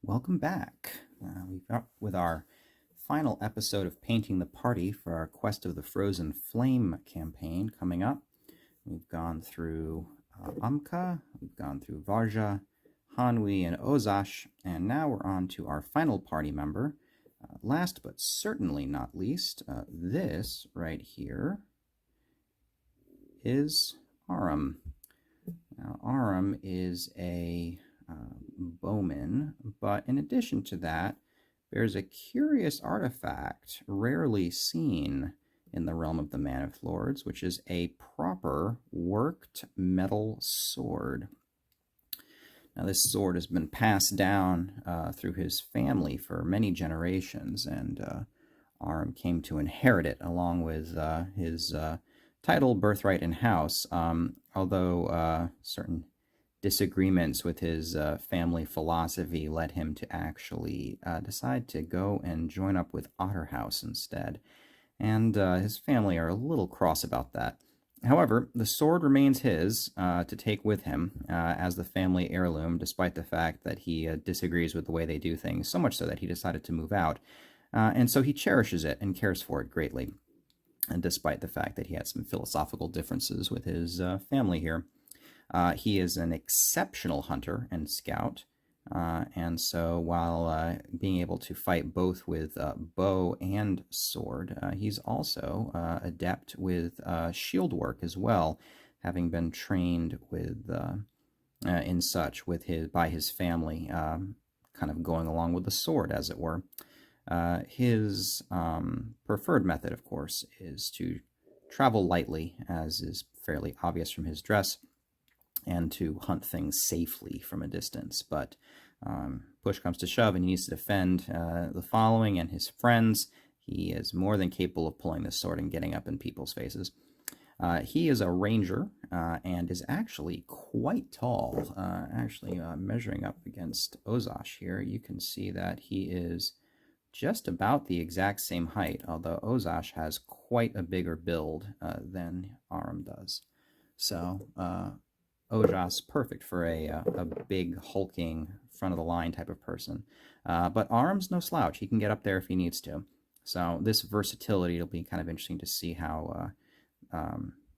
welcome back. We've got with our final episode of Painting the Party for our Quest of the Frozen Flame campaign coming up. We've gone through Amka, we've gone through Varja, Hanwi, and Ozash, and now we're on to our final party member. Last but certainly not least, this right here is Aram. Now, Aram is a bowman, but in addition to that, there's a curious artifact rarely seen in the realm of the Mammoth Lords, which is a proper worked metal sword. Now, this sword has been passed down through his family for many generations, and Aram came to inherit it along with his title, birthright, and house, although certain disagreements with his family philosophy led him to actually decide to go and join up with Otterhouse instead. And his family are a little cross about that. However, the sword remains his to take with him as the family heirloom, despite the fact that he disagrees with the way they do things, so much so that he decided to move out. And so he cherishes it and cares for it greatly, and despite the fact that he had some philosophical differences with his family here. He is an exceptional hunter and scout, and so while being able to fight both with bow and sword, he's also adept with shield work as well, having been trained with in such with by his family, kind of going along with the sword, as it were. His preferred method, of course, is to travel lightly, as is fairly obvious from his dress, and to hunt things safely from a distance. But push comes to shove and he needs to defend the following and his friends. He is more than capable of pulling this sword and getting up in people's faces. He is a ranger and is actually quite tall. Measuring up against Ozash here, you can see that he is just about the exact same height, although Ozash has quite a bigger build than Aram does. So Ozash perfect for a big, hulking, front-of-the-line type of person. But Aram's no slouch. He can get up there if he needs to. So this versatility will be kind of interesting to see how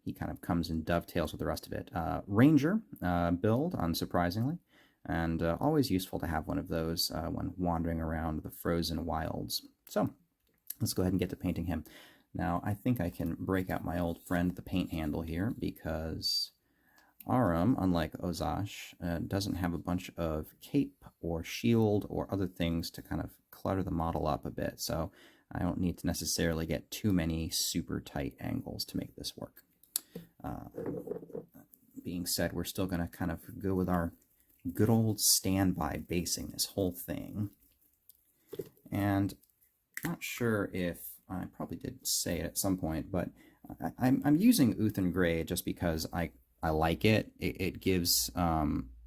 he kind of comes and dovetails with the rest of it. Ranger build, unsurprisingly, and always useful to have one of those when wandering around the frozen wilds. So let's go ahead and get to painting him. Now, I think I can break out my old friend, the paint handle here, because Aram, unlike Ozash, doesn't have a bunch of cape or shield or other things to kind of clutter the model up a bit, so I don't need to necessarily get too many super tight angles to make this work. Being said, we're still going to kind of go with our good old standby basing this whole thing. And I'm not sure if I probably did say it at some point, but I'm using Uthen Gray just because I like it. It gives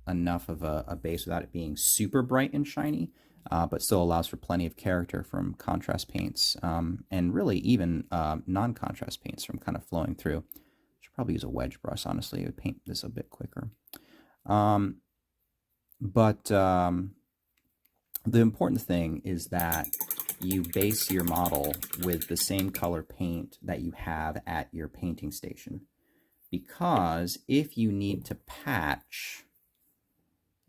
enough of a base without it being super bright and shiny, but still allows for plenty of character from contrast paints, and really even non-contrast paints from kind of flowing through. Should probably use a wedge brush, honestly. It would paint this a bit quicker. But the important thing is that you base your model with the same color paint that you have at your painting station. Because if you need to patch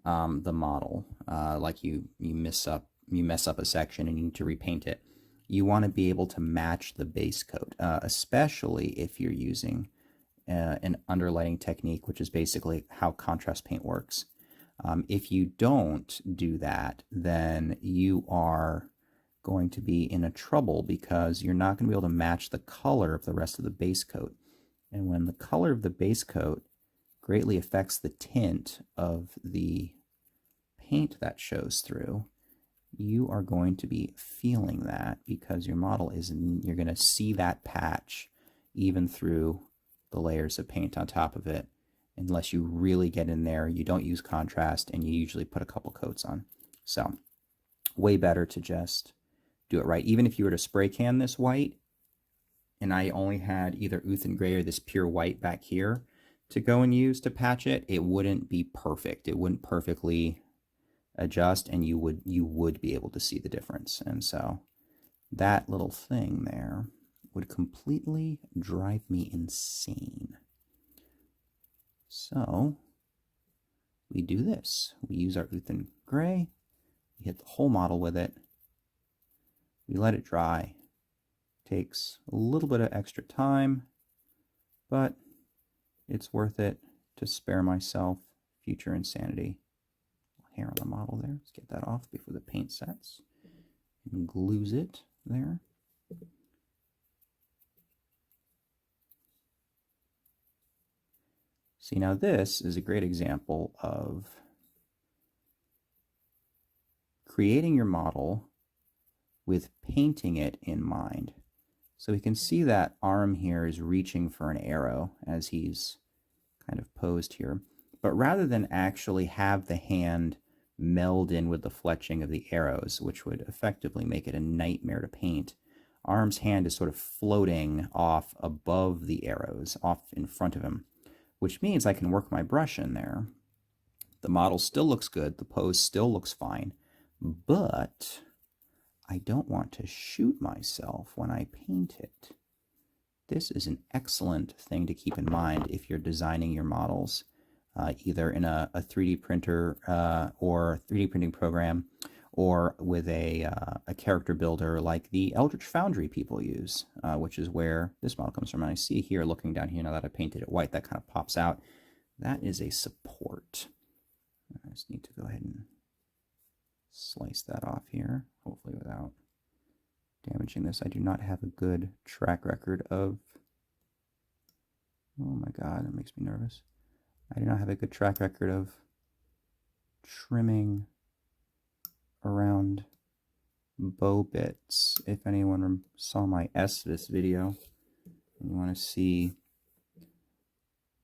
the model, like you mess up a section and you need to repaint it, you want to be able to match the base coat, especially if you're using an underlighting technique, which is basically how contrast paint works. If you don't do that, then you are going to be in a trouble because you're not going to be able to match the color of the rest of the base coat. And when the color of the base coat greatly affects the tint of the paint that shows through, you are going to be feeling that because your model you're going to see that patch even through the layers of paint on top of it. Unless you really get in there, you don't use contrast, and you usually put a couple coats on. So, way better to just do it right. Even if you were to spray can this white, and I only had either Uthen Gray or this pure white back here to go and use to patch it, it wouldn't be perfect. It wouldn't perfectly adjust, and you would be able to see the difference. And so that little thing there would completely drive me insane. So we do this. We use our Uthan Gray, we hit the whole model with it, we let it dry. Takes a little bit of extra time, but it's worth it to spare myself future insanity. Hair on the model there. Let's get that off before the paint sets. And glues it there. See, now this is a great example of creating your model with painting it in mind. So we can see that Aram here is reaching for an arrow as he's kind of posed here. But rather than actually have the hand meld in with the fletching of the arrows, which would effectively make it a nightmare to paint, Aram's hand is sort of floating off above the arrows, off in front of him, which means I can work my brush in there. The model still looks good, the pose still looks fine, but I don't want to shoot myself when I paint it. This is an excellent thing to keep in mind if you're designing your models, either in a 3D printer or 3D printing program, or with a character builder like the Eldritch Foundry people use, which is where this model comes from. And I see here, looking down here, now that I painted it white, that kind of pops out. That is a support. I just need to go ahead and slice that off here, hopefully without damaging this. I do not have a good track record of, oh my god, that makes me nervous. I do not have a good track record of trimming around bow bits. If anyone saw my Estus video and you want to see,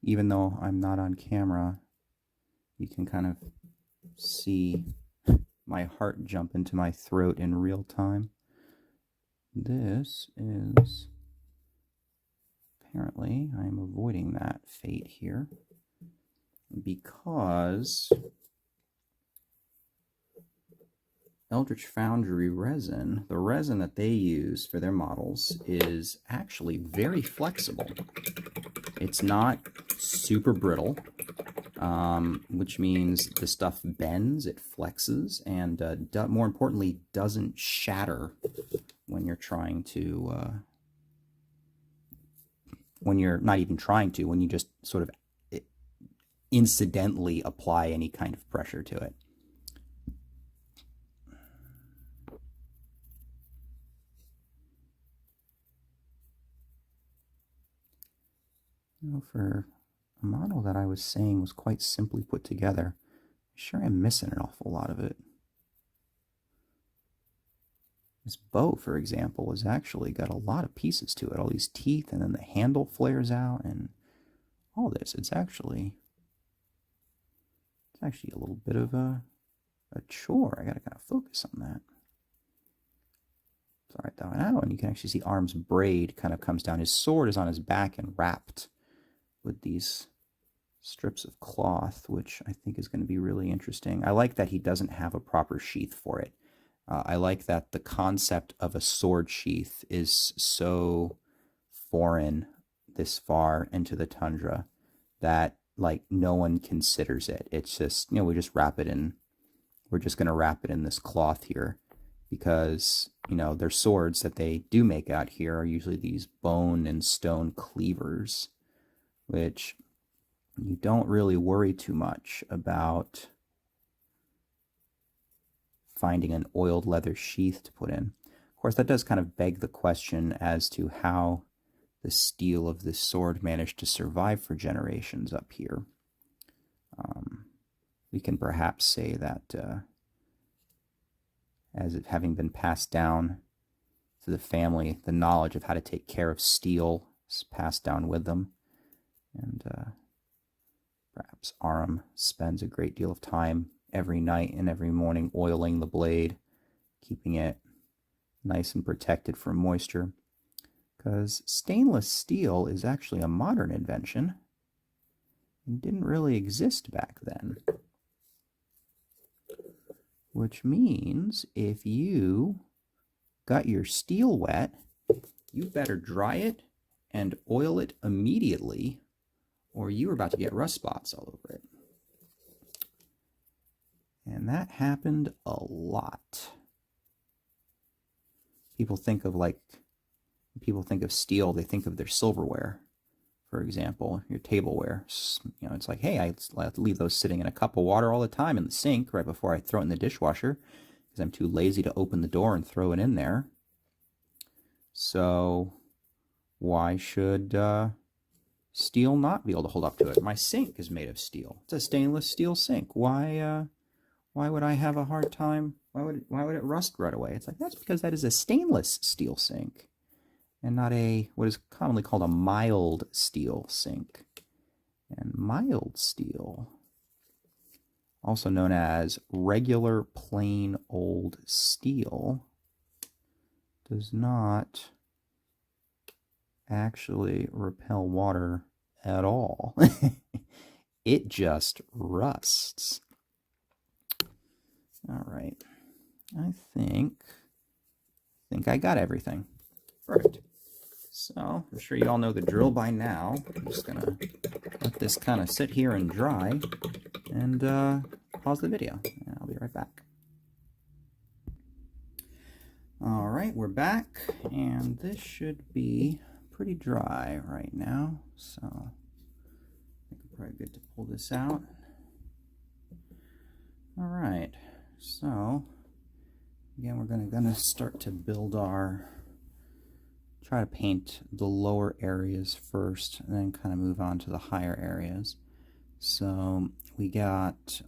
even though I'm not on camera, you can kind of see my heart jump into my throat in real time. This is, apparently, I'm avoiding that fate here because Eldritch Foundry resin, the resin that they use for their models, is actually very flexible. It's not super brittle, which means the stuff bends, it flexes, and more importantly, doesn't shatter when you're trying to, when you're not even trying to, when you just sort of incidentally apply any kind of pressure to it. You know, for a model that I was saying was quite simply put together, I'm sure I'm missing an awful lot of it. This bow, for example, has actually got a lot of pieces to it. All these teeth, and then the handle flares out, and all this. It's actually a little bit of a chore. I gotta kind of focus on that. It's all right though. Now, and you can actually see Aram's braid kind of comes down. His sword is on his back and wrapped with these strips of cloth, which I think is going to be really interesting. I like that he doesn't have a proper sheath for it. I like that the concept of a sword sheath is so foreign this far into the tundra that, like, no one considers it. It's just, you know, we just wrap it in, we're just going to wrap it in this cloth here because, you know, their swords that they do make out here are usually these bone and stone cleavers, which you don't really worry too much about finding an oiled leather sheath to put in. Of course, that does kind of beg the question as to how the steel of this sword managed to survive for generations up here. We can perhaps say that as it having been passed down to the family, the knowledge of how to take care of steel is passed down with them. And perhaps Aram spends a great deal of time every night and every morning oiling the blade, keeping it nice and protected from moisture. Because stainless steel is actually a modern invention and didn't really exist back then. which means if you got your steel wet, you better dry it and oil it immediately, or you're about to get rust spots all over it. And that happened a lot. People think of steel, they think of their silverware, for example, your tableware. You know, it's like, hey, I have to leave those sitting in a cup of water all the time in the sink right before I throw it in the dishwasher because I'm too lazy to open the door and throw it in there. So why should steel not be able to hold up to it? My sink is made of steel. It's a stainless steel sink. Why would I have a hard time? Why would it rust right away? It's like, that's because that is a stainless steel sink and not a what is commonly called a mild steel sink. And mild steel, also known as regular plain old steel, does not actually repel water at all. It just rusts. All right, I think I got everything. Perfect. So I'm sure you all know the drill by now. I'm just gonna let this kind of sit here and dry and pause the video. And I'll be right back. All right, we're back, and this should be pretty dry right now. So I think we're probably good to pull this out. All right. So, again, we're gonna start to build try to paint the lower areas first, and then kind of move on to the higher areas. So we got,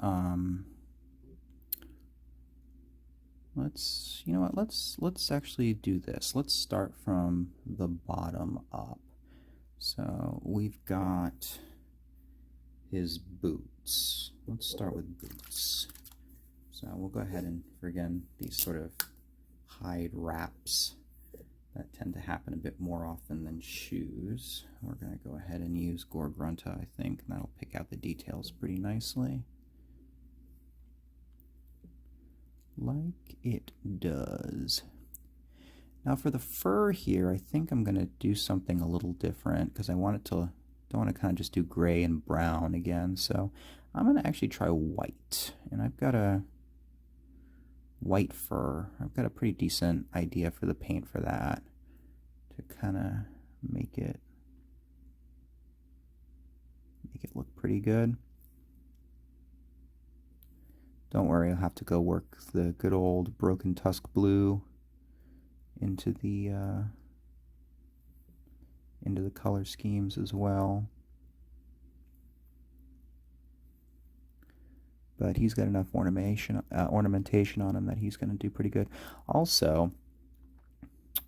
let's actually do this. Let's start from the bottom up. So we've got his boots. Let's start with boots. So we'll go ahead and, again, these sort of hide wraps that tend to happen a bit more often than shoes. We're going to go ahead and use Gore Grunta, I think, and that'll pick out the details pretty nicely. Like it does. Now for the fur here, I think I'm going to do something a little different because I want it to, don't want to kind of just do gray and brown again. So I'm going to actually try white, and I've got a white fur. I've got a pretty decent idea for the paint for that to kind of make it look pretty good. Don't worry, I'll have to go work the good old Broken Tusk blue into the color schemes as well. But he's got enough ornamentation on him that he's going to do pretty good. Also,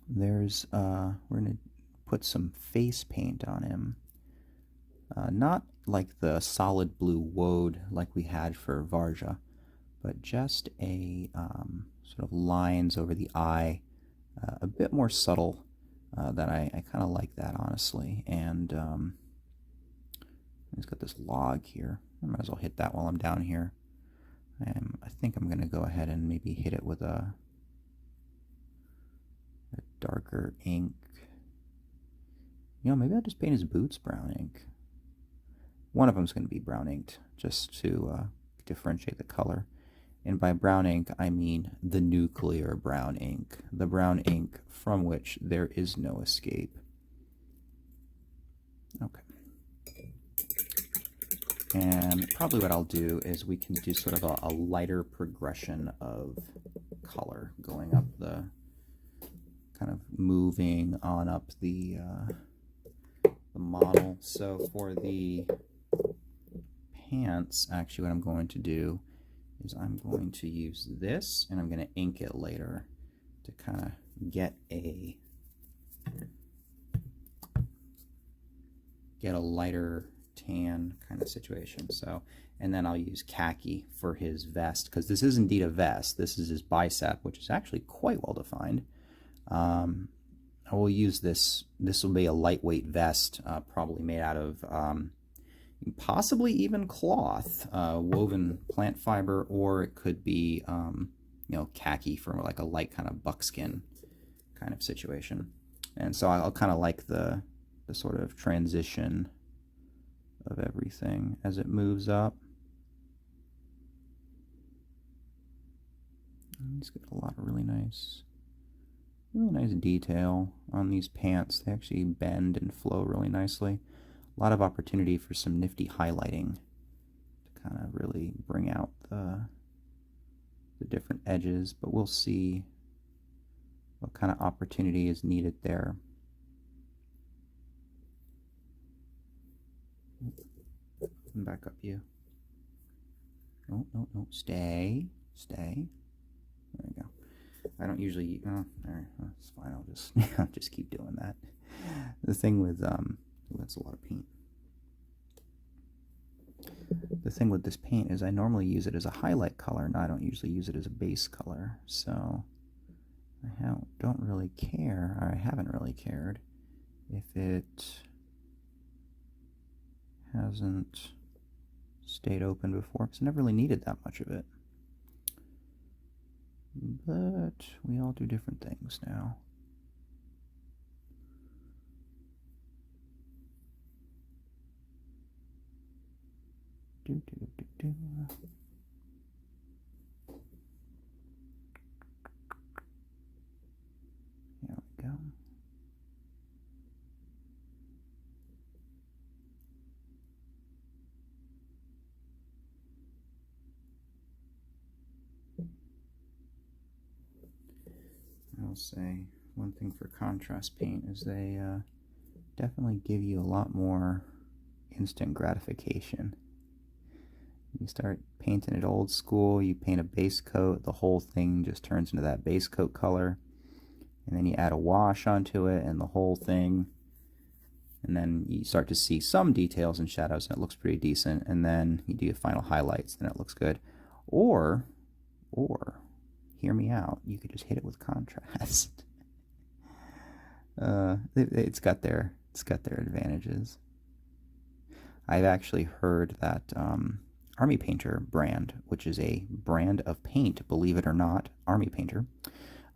there's we're going to put some face paint on him. Not like the solid blue woad like we had for Varja, but just a sort of lines over the eye, a bit more subtle. That I kind of like that, honestly. And he's got this log here. I might as well hit that while I'm down here. I think I'm going to go ahead and maybe hit it with a darker ink. You know, maybe I'll just paint his boots brown ink. One of them's going to be brown inked, just to differentiate the color. And by brown ink, I mean the nuclear brown ink. The brown ink from which there is no escape. Okay. And probably what I'll do is we can do sort of a lighter progression of color going up the, kind of moving on up the model. So for the pants, actually what I'm going to do is I'm going to use this, and I'm going to ink it later to kind of get a lighter tan kind of situation. So, and then I'll use khaki for his vest, because this is indeed a vest. This is his bicep, which is actually quite well defined. I will use this. This will be a lightweight vest, probably made out of possibly even cloth, woven plant fiber, or it could be, khaki for like a light kind of buckskin kind of situation. And so I'll kind of like the sort of transition of everything as it moves up. And he's got a lot of really nice detail on these pants. They actually bend and flow really nicely. A lot of opportunity for some nifty highlighting to kind of really bring out the different edges, but we'll see what kind of opportunity is needed there. Back up you. No, no, no, stay. There we go. I don't usually, there, that's fine, I'll just keep doing that. The thing with, that's a lot of paint. The thing with this paint is I normally use it as a highlight color, and I don't usually use it as a base color, so I don't really care, or I haven't really cared, if it hasn't stayed open before, because I never really needed that much of it. But we all do different things now. Here we go. I'll say one thing for contrast paint is they definitely give you a lot more instant gratification. You start painting it old school, you paint a base coat, the whole thing just turns into that base coat color, and then you add a wash onto it and the whole thing, and then you start to see some details and shadows and it looks pretty decent, and then you do your final highlights and it looks good. Or hear me out, you could just hit it with contrast. It's got their advantages. I've actually heard that Army Painter brand, which is a brand of paint, believe it or not, Army Painter,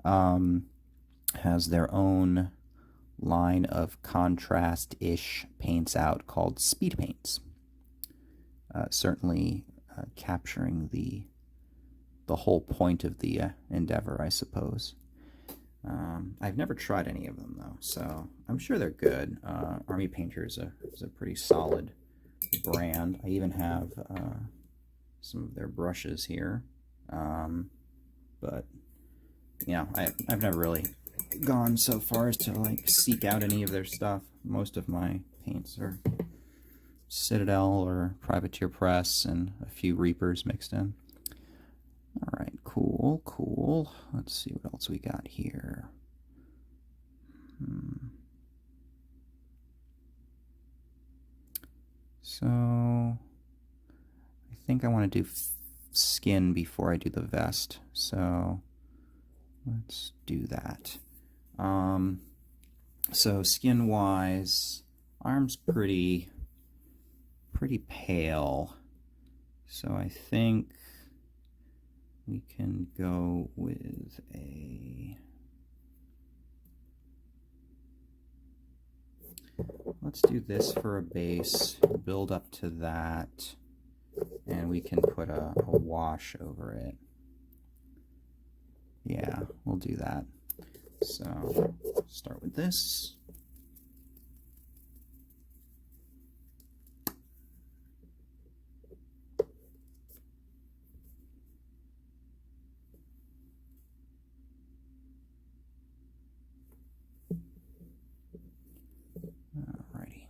has their own line of contrast-ish paints out called speed paints. Certainly capturing the whole point of the endeavor, I suppose. I've never tried any of them though, so I'm sure they're good. Army Painter is a pretty solid brand. I even have some of their brushes here, but I've never really gone so far as to like seek out any of their stuff. Most of my paints are Citadel or Privateer Press and a few Reapers mixed in. Alright, cool. Let's see what else we got here. So, I think I want to do skin before I do the vest. So, let's do that. So skin-wise, Arm's pretty pale. So I think we can go with let's do this for a base, build up to that, and we can put a wash over it. Yeah, we'll do that. So, start with this. Alrighty.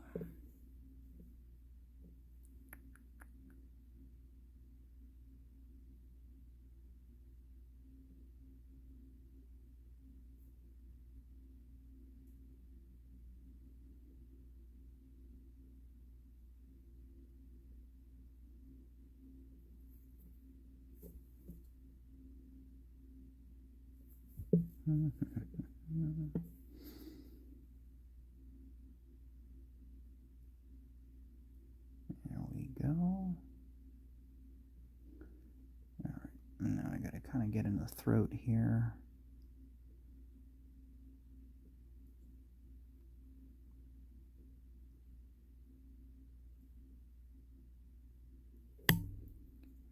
There to get in the throat here.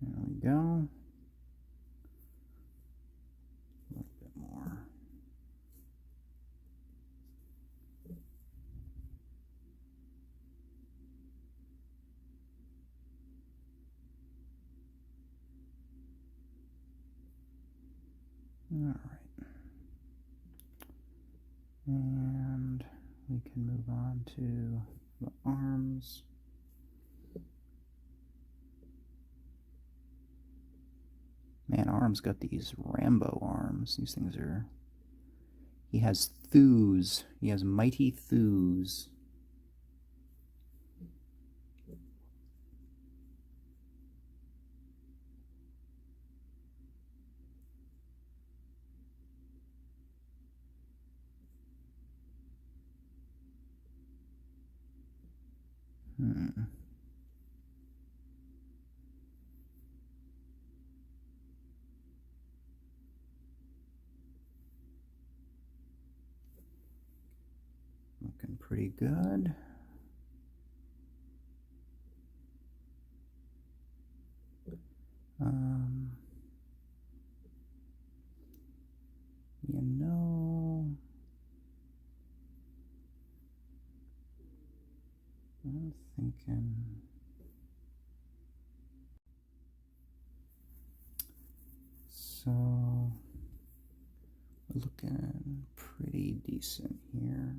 There we go. A little bit more. All right. And we can move on to the arms. Man, Aram's got these Rambo arms. These things are... He has thews. He has mighty thews. Looking pretty good. You know, I'm thinking... So, we're looking pretty decent here.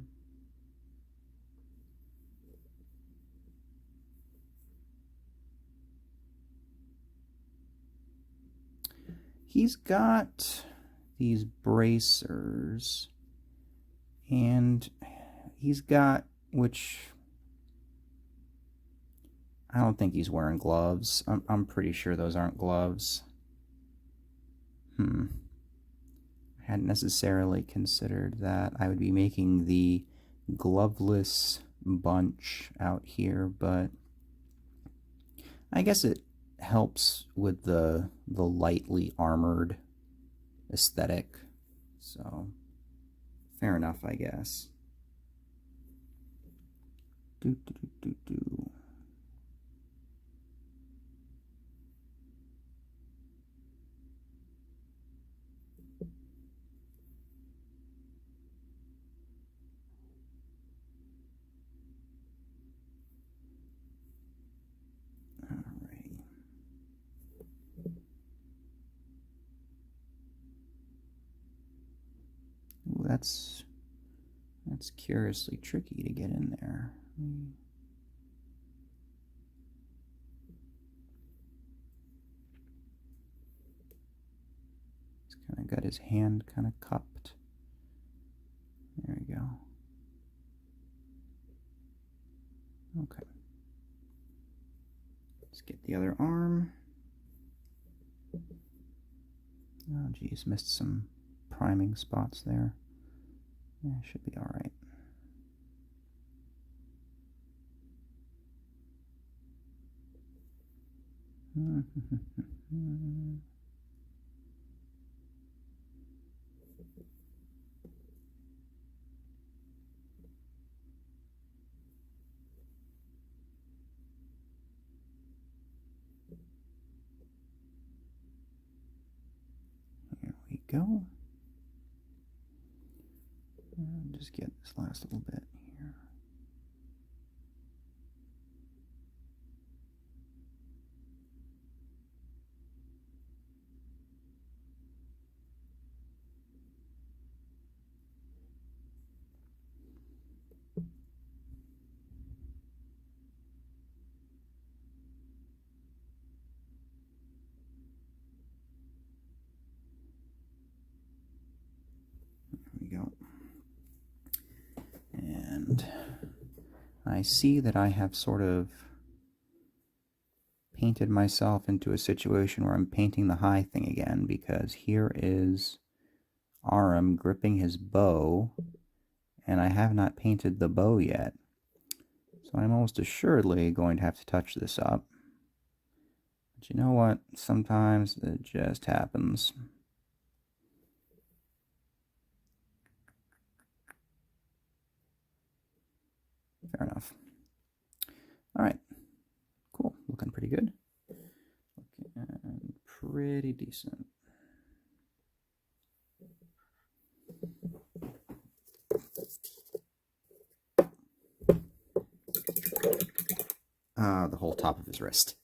He's got these bracers, and he's got, which I don't think he's wearing gloves. I'm pretty sure those aren't gloves. I hadn't necessarily considered that I would be making the gloveless bunch out here, but I guess it helps with the lightly armored aesthetic. So, fair enough, I guess. Ooh, that's curiously tricky to get in there. He's kind of got his hand kind of cupped. There we go. Okay. Let's get the other arm. Oh geez, missed some priming spots there. Yeah, should be all right. Here we go. Just get this last little bit here. There we go. And I see that I have sort of painted myself into a situation where I'm painting the high thing again, because here is Aram gripping his bow, and I have not painted the bow yet. So I'm almost assuredly going to have to touch this up. But you know what? Sometimes it just happens. Fair enough. All right. Cool. Looking pretty good. Looking pretty decent. The whole top of his wrist.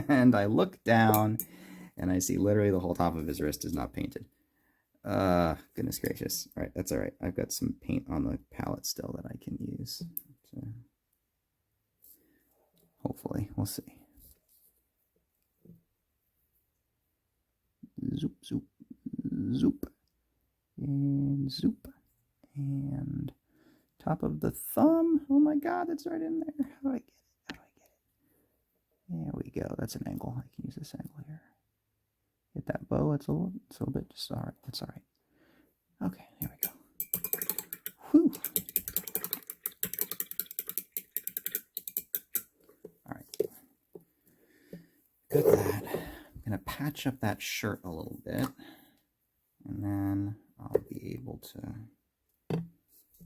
And I look down and I see literally the whole top of his wrist is not painted. Goodness gracious. All right, that's all right. I've got some paint on the palette still that I can use. So hopefully, we'll see. Zoop, zoop, zoop, and zoop, and top of the thumb. Oh my God, that's right in there. How do I get it? How do I get it? There we go. That's an angle. I can use this angle here. Hit that bow. It's a little bit. Just all right. That's all right. Okay, here we go. Whew. All right. Good that. I'm gonna patch up that shirt a little bit, and then I'll be able to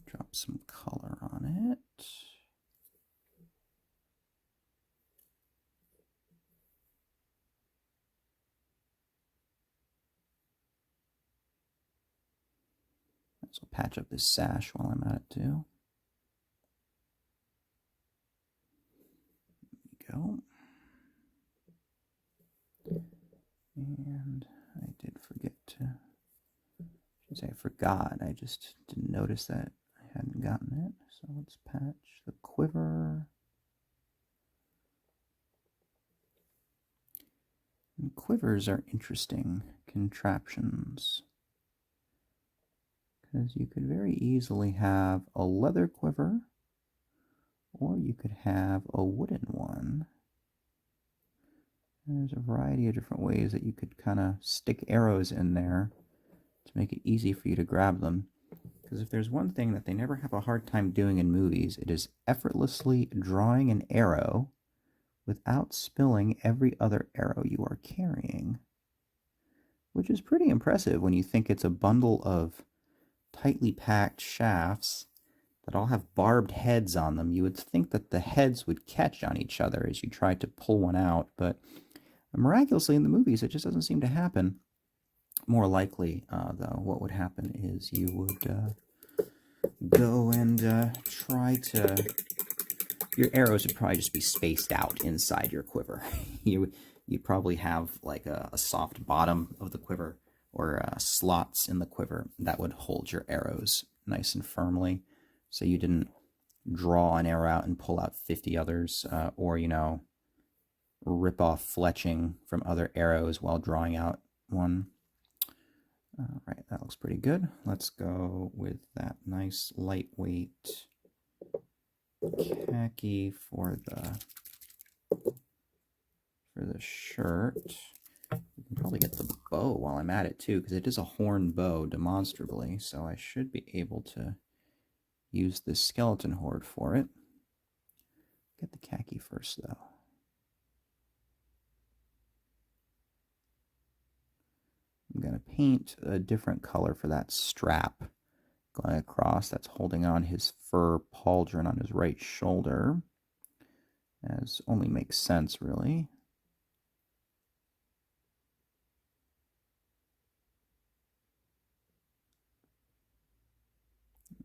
drop some color on it. So patch up this sash while I'm at it too. There we go. And I did forget to, I should say I forgot, I just didn't notice that I hadn't gotten it. So let's patch the quiver. And quivers are interesting contraptions, because you could very easily have a leather quiver, or you could have a wooden one. And there's a variety of different ways that you could kind of stick arrows in there to make it easy for you to grab them. Because if there's one thing that they never have a hard time doing in movies, it is effortlessly drawing an arrow without spilling every other arrow you are carrying. Which is pretty impressive when you think it's a bundle of tightly packed shafts that all have barbed heads on them. You would think that the heads would catch on each other as you tried to pull one out, but miraculously in the movies it just doesn't seem to happen. More likely, though, what would happen is you would go and try to... Your arrows would probably just be spaced out inside your quiver. You'd probably have like a soft bottom of the quiver, or slots in the quiver that would hold your arrows nice and firmly, so you didn't draw an arrow out and pull out 50 others, or, you know, rip off fletching from other arrows while drawing out one. All right, that looks pretty good. Let's go with that nice lightweight khaki for the shirt. You can probably get the bow while I'm at it too, because it is a horn bow demonstrably, so I should be able to use this skeleton horde for it. Get the khaki first though. I'm going to paint a different color for that strap going across that's holding on his fur pauldron on his right shoulder, as only makes sense really.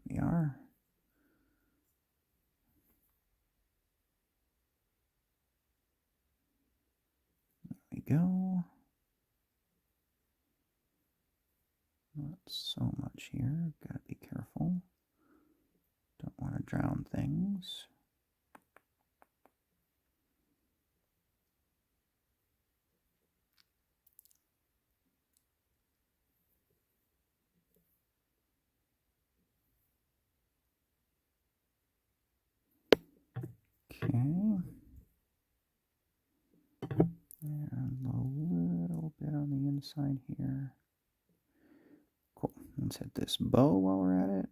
There we are. There we go. Not so much here. Gotta be careful. Don't want to drown things. Okay. And a little bit on the inside here. Cool. Let's hit this bow while we're at it.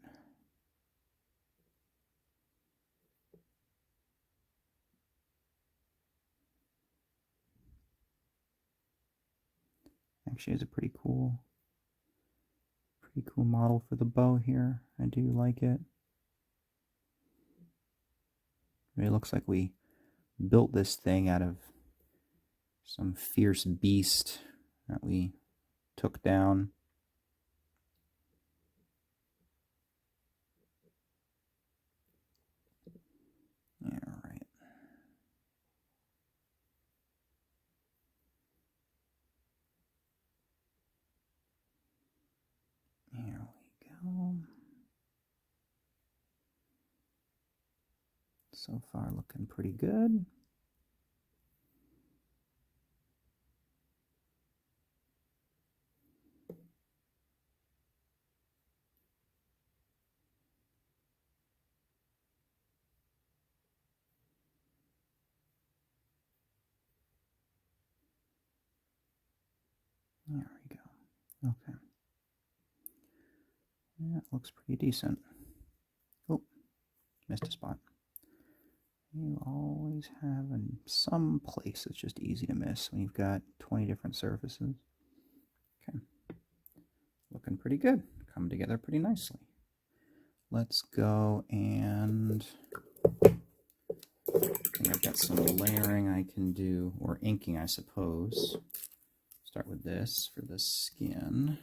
Actually, it's a pretty cool model for the bow here. I do like it. It looks like we built this thing out of some fierce beast that we took down. Yeah, right. Here we go. So far looking pretty good. There we go. Okay. Yeah, it looks pretty decent. Oh, missed a spot. You always have some place that's just easy to miss when you've got 20 different surfaces. Okay. Looking pretty good. Come together pretty nicely. Let's go and I've got some layering I can do, or inking, I suppose. Start with this for the skin.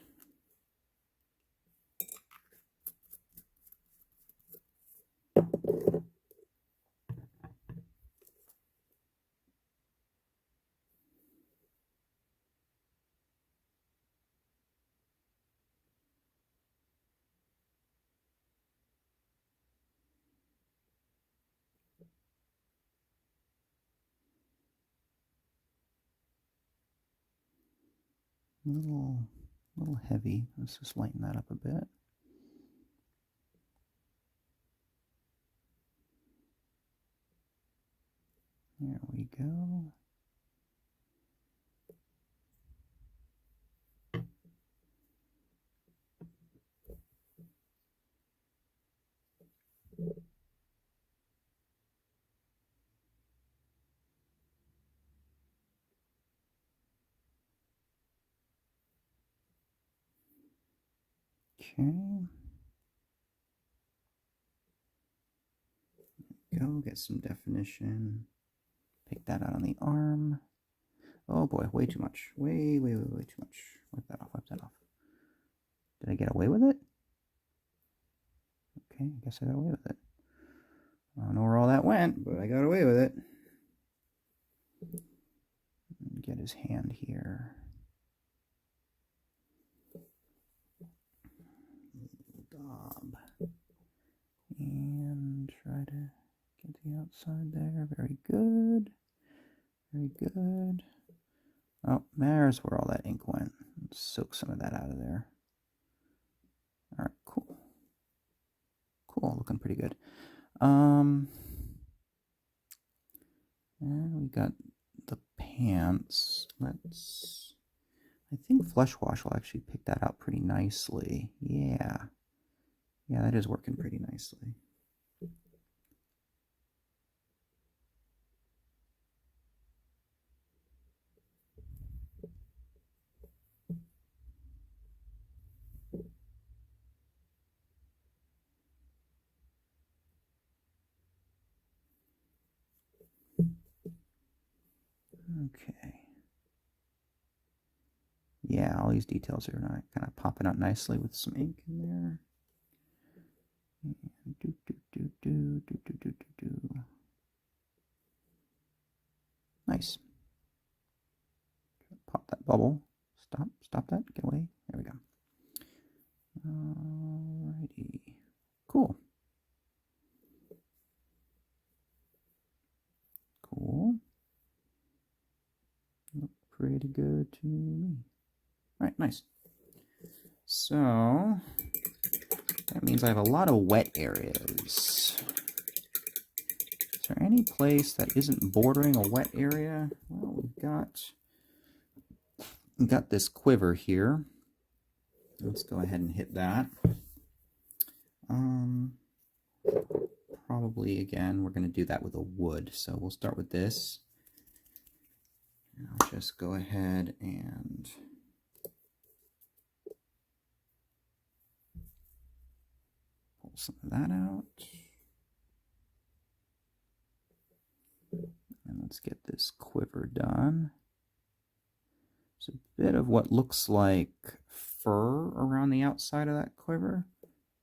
A little heavy. Let's just lighten that up a bit. There we go. Okay. Go get some definition. Pick that out on the arm. Oh boy, way too much. Way too much. Wipe that off, wipe that off. Did I get away with it? Okay, I guess I got away with it. I don't know where all that went, but I got away with it. Get his hand here. Dob. And try to get the outside there. Very good. Very good. Oh, there's where all that ink went. Let's soak some of that out of there. All right, cool. Cool, looking pretty good. And we got the pants. I think Flesh Wash will actually pick that out pretty nicely. Yeah. Yeah, that is working pretty nicely. Okay. Yeah, all these details are kind of popping out nicely with some ink in there. And Nice. Pop that bubble. Stop that. Get away. There we go. Alrighty. Cool. Cool. Look pretty good to me. Alright, nice. So, that means I have a lot of wet areas. Is there any place that isn't bordering a wet area? Well, we've got this quiver here. Let's go ahead and hit that. Probably, again, we're going to do that with a wood. So we'll start with this. And I'll just go ahead and pull some of that out. this quiver done. There's a bit of what looks like fur around the outside of that quiver.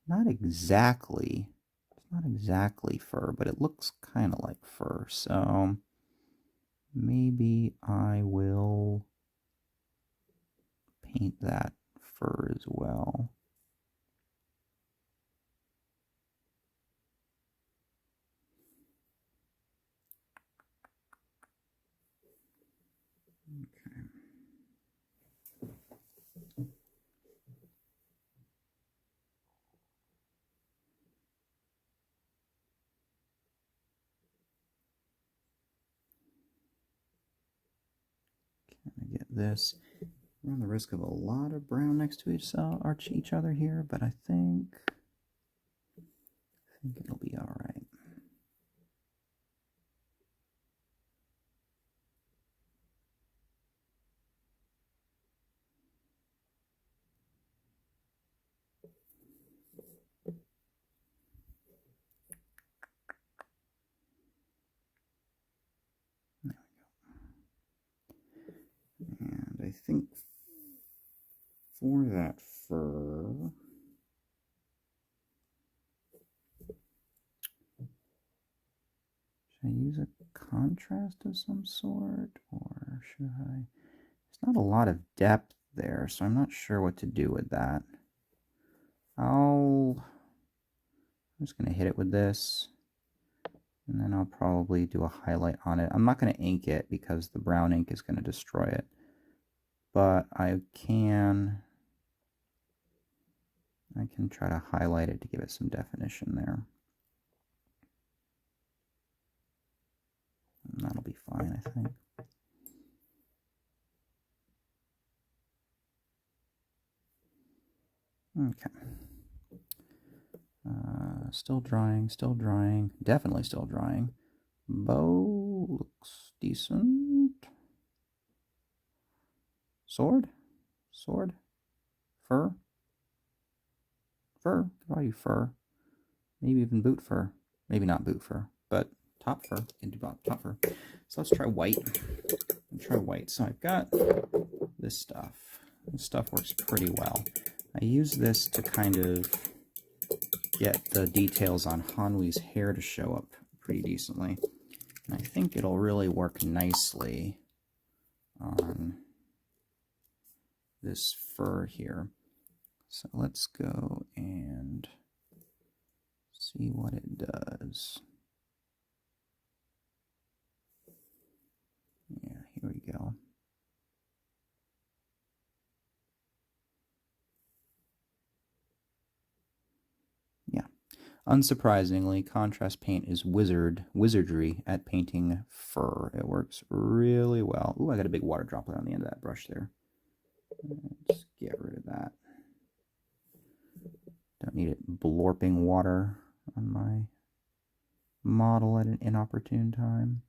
Not exactly. It's not exactly fur, but it looks kind of like fur. So maybe I will paint that fur as well. Okay. Can I get this? We're on the risk of a lot of brown next to each other here, but I think it'll be all right. There we go. And I think for that fur, should I use a contrast of some sort, or should I? There's not a lot of depth there, so I'm not sure what to do with that. I'm just going to hit it with this, and then I'll probably do a highlight on it. I'm not going to ink it because the brown ink is going to destroy it, but I can try to highlight it to give it some definition there. And that'll be fine, I think. Okay. Still drying, definitely still drying. Bow looks decent. Sword? Fur? Could probably fur. Maybe even boot fur. Maybe not boot fur, but top fur. Can do top fur. So let's try white. So I've got this stuff. This stuff works pretty well. I use this to kind of get the details on Hanwi's hair to show up pretty decently. And I think it'll really work nicely on this fur here. So let's go and see what it does. Yeah, here we go. Unsurprisingly, contrast paint is wizardry at painting fur. It works really well. Ooh, I got a big water droplet on the end of that brush there. Let's get rid of that. Don't need it blorping water on my model at an inopportune time.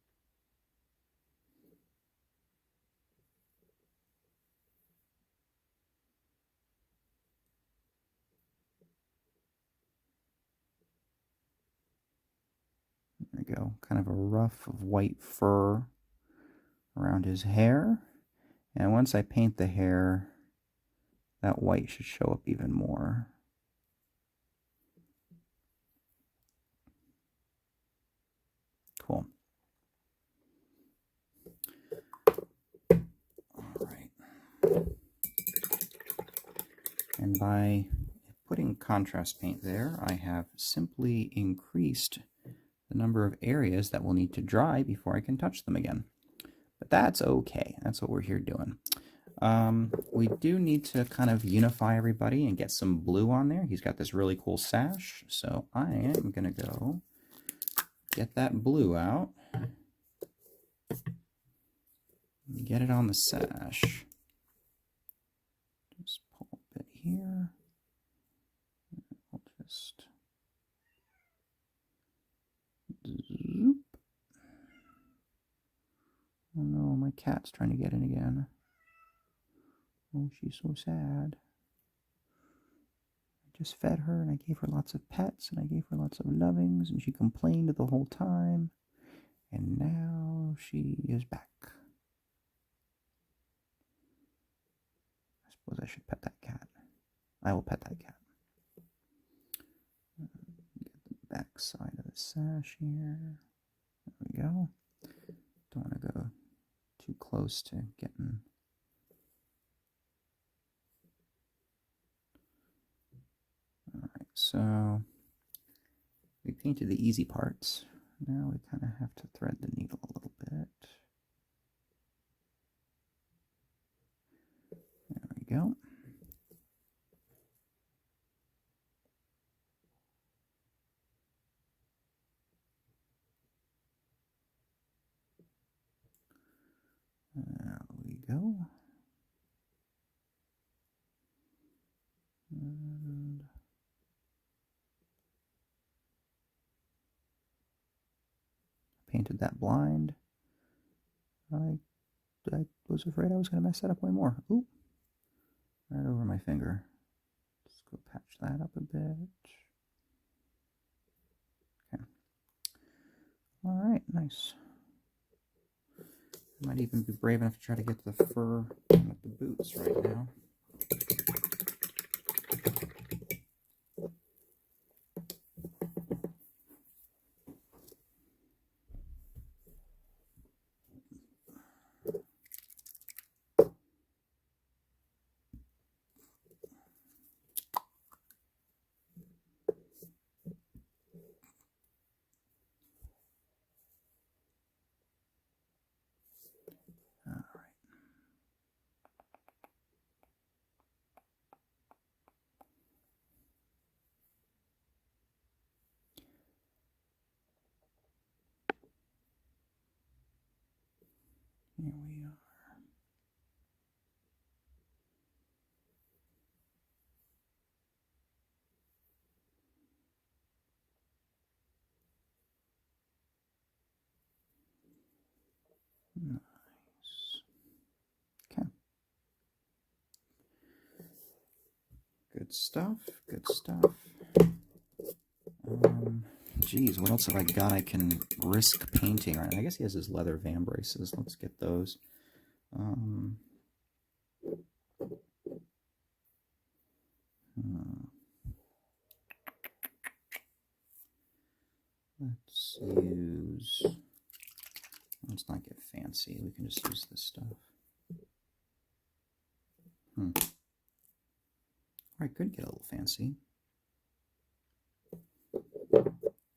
There we go. Kind of a ruff of white fur around his hair. And once I paint the hair, that white should show up even more. Cool. All right. And by putting contrast paint there, I have simply increased the number of areas that will need to dry before I can touch them again. But that's okay. That's what we're here doing. We do need to kind of unify everybody and get some blue on there. He's got this really cool sash, so I am going to go get that blue out. Get it on the sash. Just pull a bit here. We'll just zoop. Oh no, my cat's trying to get in again. Oh, she's so sad. I just fed her and I gave her lots of pets and I gave her lots of lovings and she complained the whole time. And now she is back. I suppose I should pet that cat. I will pet that cat. Get the back side of the sash here. There we go. Don't want to go too close to getting... Alright, so we painted the easy parts. Now we kind of have to thread the needle a little bit. There we go. There we go. And painted that blind. I was afraid I was going to mess that up way more. Ooh, right over my finger. Just go patch that up a bit. Okay. All right, nice. I might even be brave enough to try to get the fur with the boots right now. Here we are. Nice. Okay. Good stuff. Good stuff. Geez, what else have I got I can risk painting right now? I guess he has his leather van braces. Let's get those. Let's use... Let's not get fancy. We can just use this stuff. I could get a little fancy.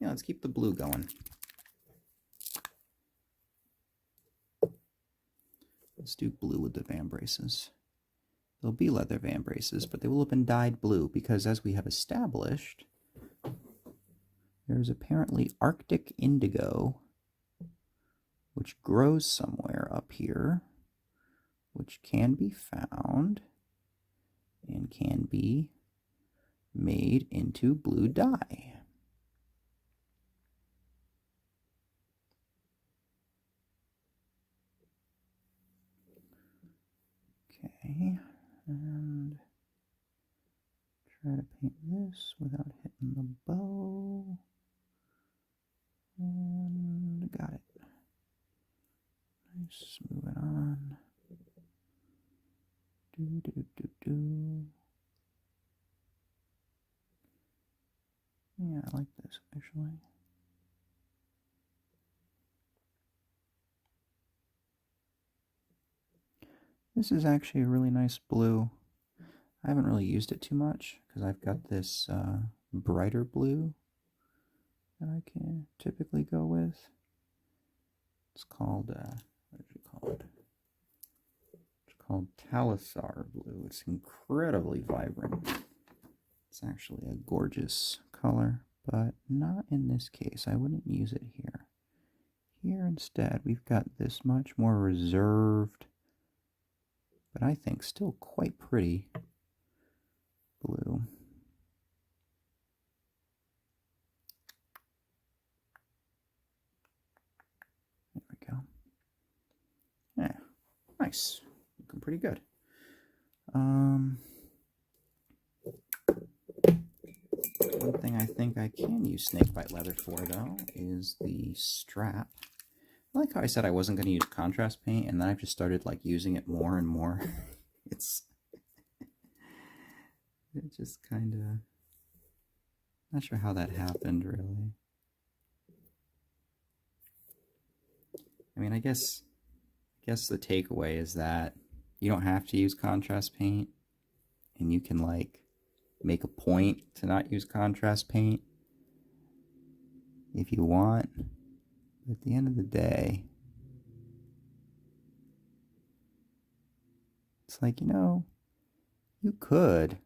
Yeah, let's keep the blue going. Let's do blue with the van braces. They'll be leather van braces, but they will have been dyed blue because, as we have established, there's apparently Arctic indigo, which grows somewhere up here, which can be found and can be made into blue dye. Okay, and try to paint this without hitting the bow. And got it. Nice, move it on. Yeah, I like this actually. This is actually a really nice blue. I haven't really used it too much because I've got this brighter blue that I can typically go with. It's called, what is it called? It's called Talisar blue. It's incredibly vibrant. It's actually a gorgeous color, but not in this case. I wouldn't use it here. Here instead, we've got this much more reserved, but I think still quite pretty blue. There we go. Yeah, nice. Looking pretty good. One thing I think I can use snakebite leather for, though, is the strap. like how I said I wasn't going to use contrast paint, and then I've just started like using it more and more. It just kind of, not sure how that happened really. I mean, I guess the takeaway is that you don't have to use contrast paint, and you can like make a point to not use contrast paint if you want. But at the end of the day, it's like, you could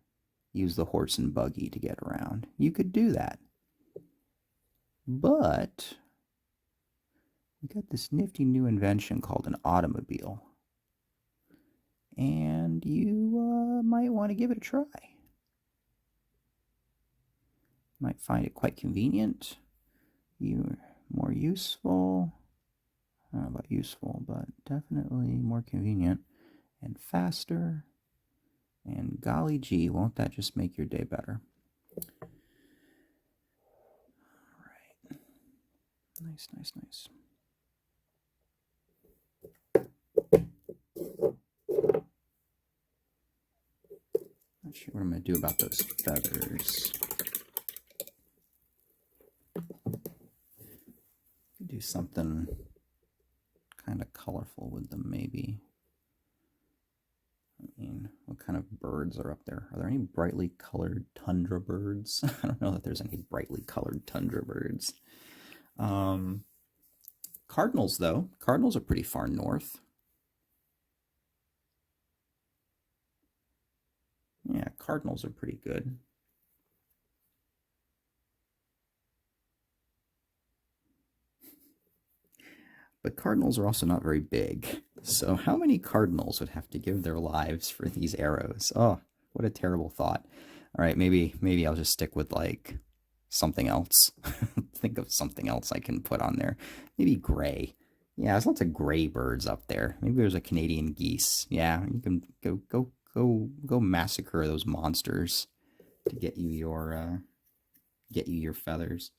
use the horse and buggy to get around. You could do that. But we got this nifty new invention called an automobile. And you might want to give it a try. You might find it quite convenient. You're more useful. I don't know about useful, but definitely more convenient and faster. And golly gee, won't that just make your day better? All right. Nice, nice, nice. Not sure what I'm going to do about those feathers. Could do something kind of colorful with them, maybe. I mean, what kind of birds are up there? Are there any brightly colored tundra birds? I don't know that there's any brightly colored tundra birds. Cardinals, though. Cardinals are pretty far north. Yeah, cardinals are pretty good. But cardinals are also not very big. So how many cardinals would have to give their lives for these arrows? Oh, what a terrible thought. All right, maybe I'll just stick with like something else. Think of something else I can put on there. Maybe gray. Yeah, there's lots of gray birds up there. Maybe there's a Canadian geese. Yeah, you can go massacre those monsters to get you your feathers.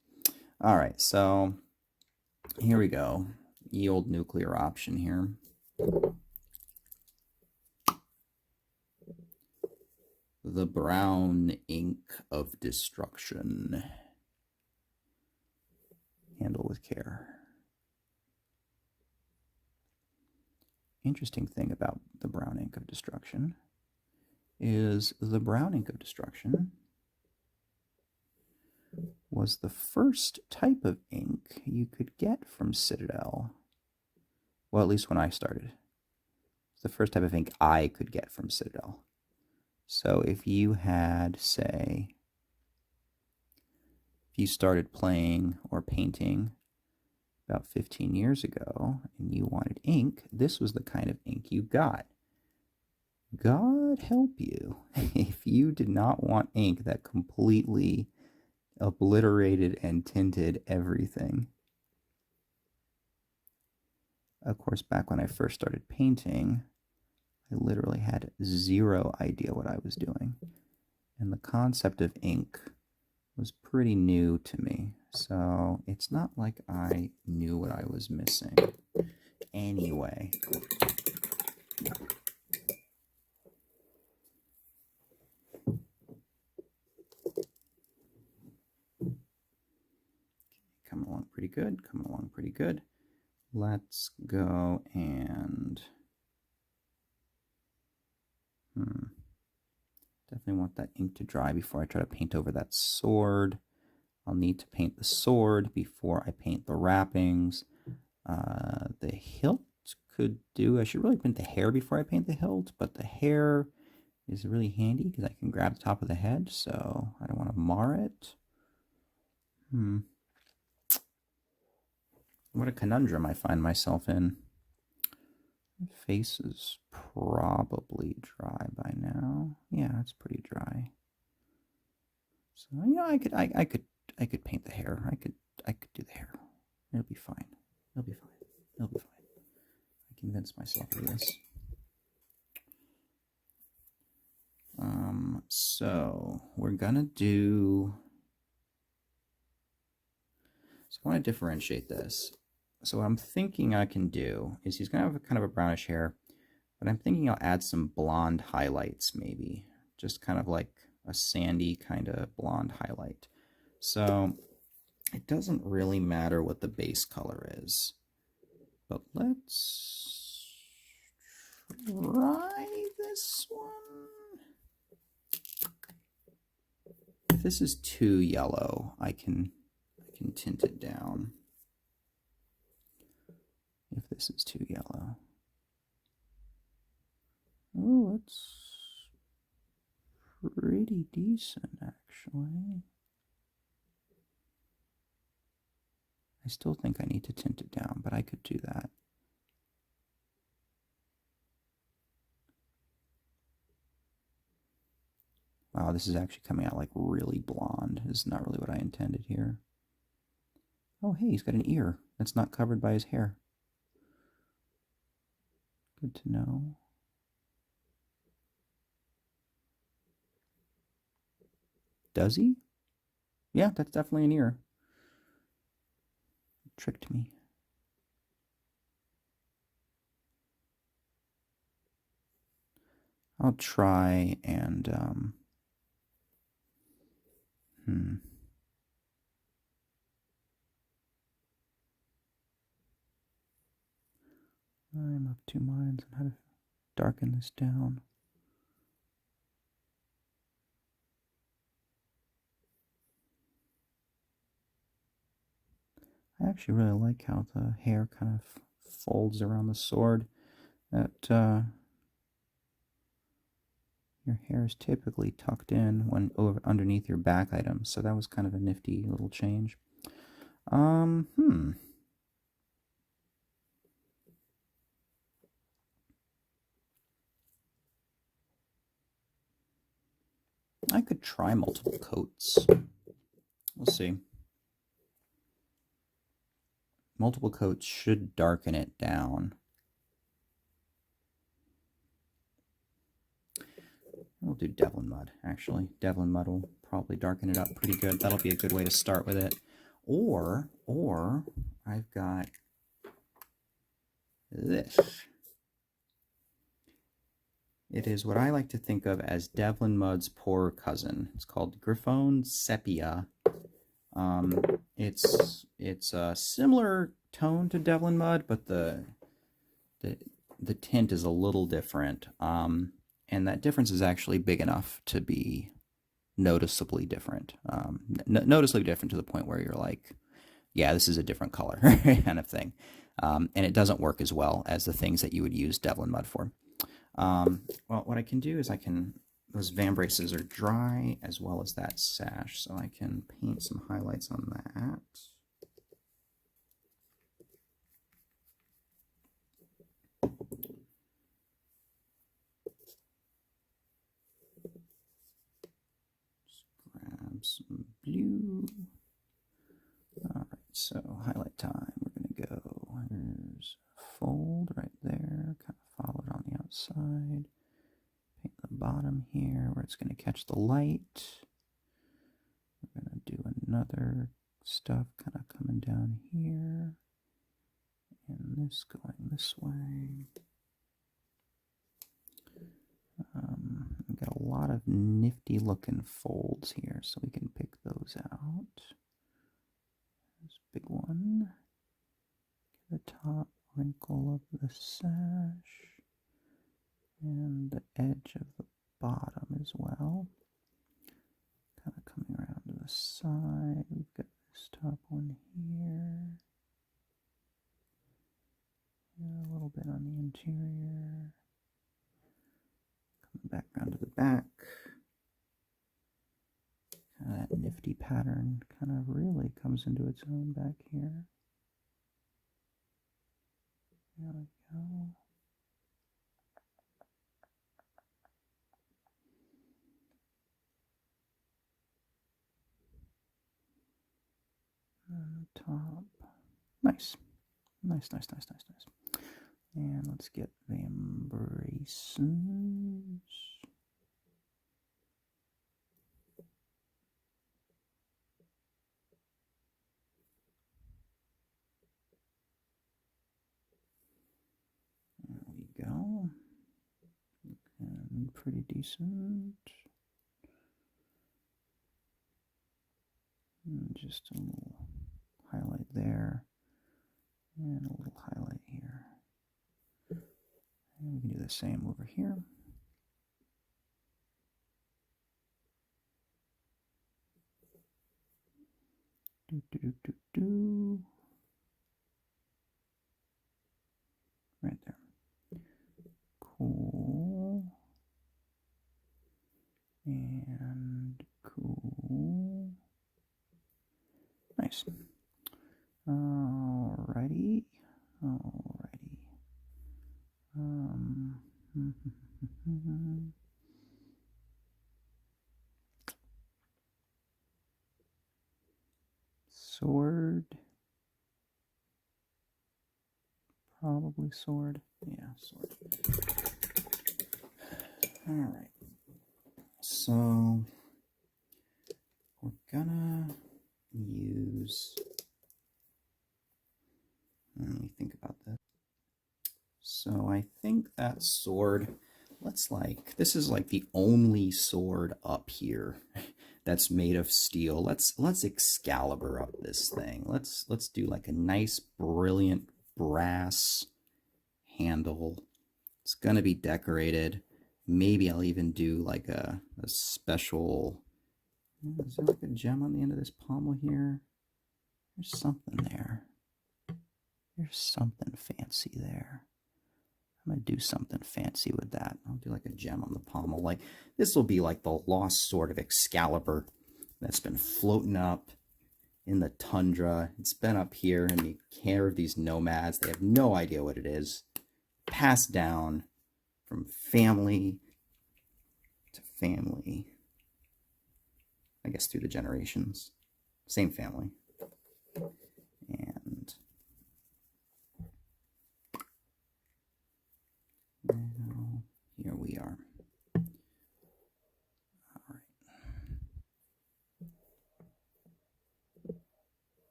All right, so here we go. The old nuclear option here. The brown ink of destruction. Handle with care. Interesting thing about the brown ink of destruction is the brown ink of destruction was the first type of ink you could get from Citadel. Well, at least when I started. It's the first type of ink I could get from Citadel. So if you had, say, if you started playing or painting about 15 years ago and you wanted ink, this was the kind of ink you got. God help you if you did not want ink that completely obliterated and tinted everything. Of course, back when I first started painting, I literally had zero idea what I was doing. And the concept of ink was pretty new to me. So it's not like I knew what I was missing. Anyway. Coming along pretty good, coming along pretty good. Let's go and definitely want that ink to dry before I try to paint over that sword. I'll need to paint the sword before I paint the wrappings. The hilt could do, I should really paint the hair before I paint the hilt, but the hair is really handy because I can grab the top of the head, so I don't want to mar it. What a conundrum I find myself in. Face is probably dry by now. Yeah, it's pretty dry. So I could paint the hair. I could do the hair. It'll be fine. It'll be fine. It'll be fine. I convinced myself of this. So we're gonna do. So I want to differentiate this. So what I'm thinking I can do is he's going to have kind of a brownish hair, but I'm thinking I'll add some blonde highlights maybe. Just kind of like a sandy kind of blonde highlight. So it doesn't really matter what the base color is. But let's try this one. If this is too yellow, I can tint it down. If this is too yellow. Oh, it's pretty decent, actually. I still think I need to tint it down, but I could do that. Wow, this is actually coming out like really blonde. This is not really what I intended here. Oh, hey, he's got an ear that's not covered by his hair. Good to know. Does he? Yeah, that's definitely an ear. Tricked me. I'll try and I'm of two minds on how to darken this down. I actually really like how the hair kind of folds around the sword. That your hair is typically tucked in when underneath your back items, so that was kind of a nifty little change. I could try multiple coats. We'll see. Multiple coats should darken it down. We'll do Devlin Mud, actually. Devlin Mud will probably darken it up pretty good. That'll be a good way to start with it. Or I've got this. It is what I like to think of as Devlin Mud's poor cousin. It's called Griffone Sepia. It's a similar tone to Devlin Mud, but the tint is a little different. And that difference is actually big enough to be noticeably different. Noticeably different to the point where you're like, yeah, this is a different color kind of thing. And it doesn't work as well as the things that you would use Devlin Mud for. Well, what I can do is those vambraces are dry as well as that sash, so I can paint some highlights on that. Some blue. All right, so highlight time. We're going to go. Here's a fold right there, kind of follow it on the outside. Paint the bottom here where it's going to catch the light. We're going to do another stuff kind of coming down here, and this going this way. We've got a lot of nifty looking folds here, so we can pick those out. There's a big one. The top wrinkle of the sash, and the edge of the bottom as well. Kind of coming around to the side. We've got this top one here. And a little bit on the interior. Back around to the back. That nifty pattern kind of really comes into its own back here. There we go. And the top. Nice. Nice. And let's get vambraces. pretty decent. And just a little highlight there, and a little highlight here. And we can do the same over here. Do, do, do, do, do. Right there. Cool. And cool. Nice. Alrighty. Alrighty. Sword. Probably sword. Yeah, sword. Alright. So we're gonna use, let me think about this. So I think that sword, this is like the only sword up here that's made of steel. Let's Excalibur up this thing. Let's do like a nice, brilliant brass handle. It's gonna be decorated. Maybe I'll even do like a special, is there like a gem on the end of this pommel here? There's something there. There's something fancy there. I'm going to do something fancy with that. I'll do like a gem on the pommel. Like, this will be like the lost sword of Excalibur that's been floating up in the tundra. It's been up here in the care of these nomads. They have no idea what it is. Passed down from family to family. I guess through the generations. Same family. And now here we are. All right.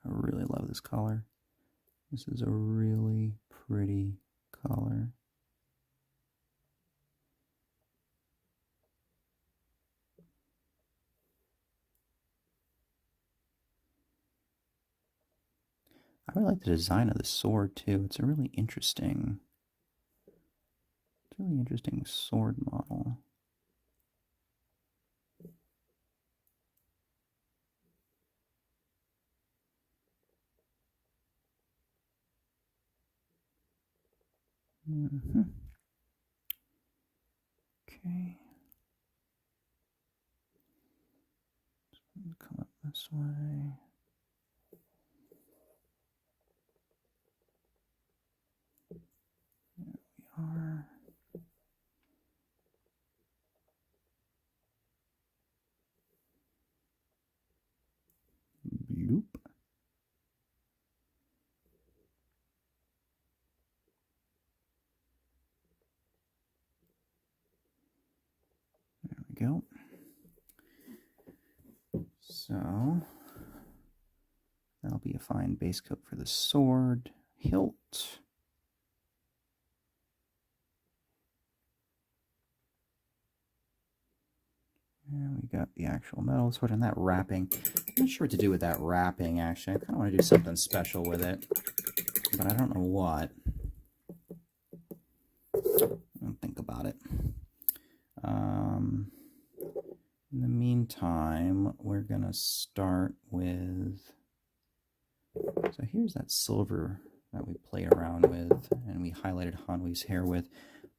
I really love this color. This is a really pretty color. I really like the design of the sword too. It's a really interesting sword model. Okay. Come up this way. There we are. Bloop. There we go. So that'll be a fine base coat for the sword. Hilt. And we got the actual metal sword and that wrapping. I'm not sure what to do with that wrapping, actually. I kind of want to do something special with it, but I don't know what. I'll think about it. In the meantime, we're going to start with... So here's that silver that we played around with and we highlighted Hanwi's hair with.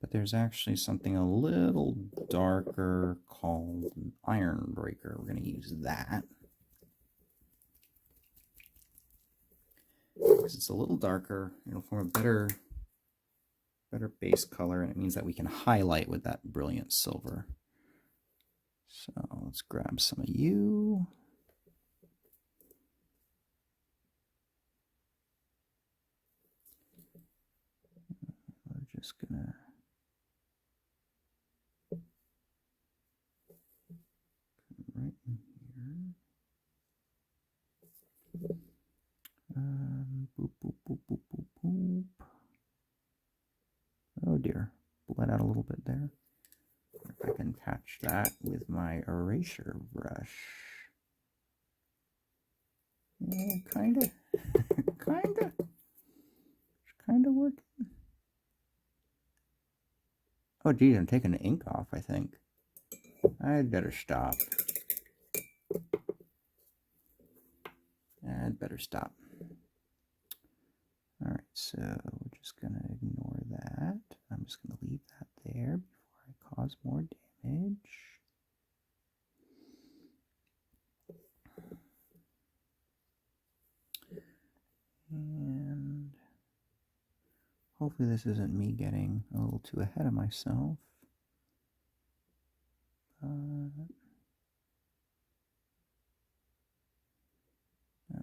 But there's actually something a little darker called an Iron Breaker. We're going to use that. Because it's a little darker, it'll form a better base color, and it means that we can highlight with that brilliant silver. So let's grab some of you. We're just going to right in here. Boop, boop, boop, boop, boop, boop. catch that with my eraser brush. Yeah, kinda working. Oh geez, I'm taking the ink off, I think. I'd better stop. Alright, so we're just gonna ignore that. I'm just gonna leave that there before I cause more damage. And hopefully this isn't me getting a little too ahead of myself. There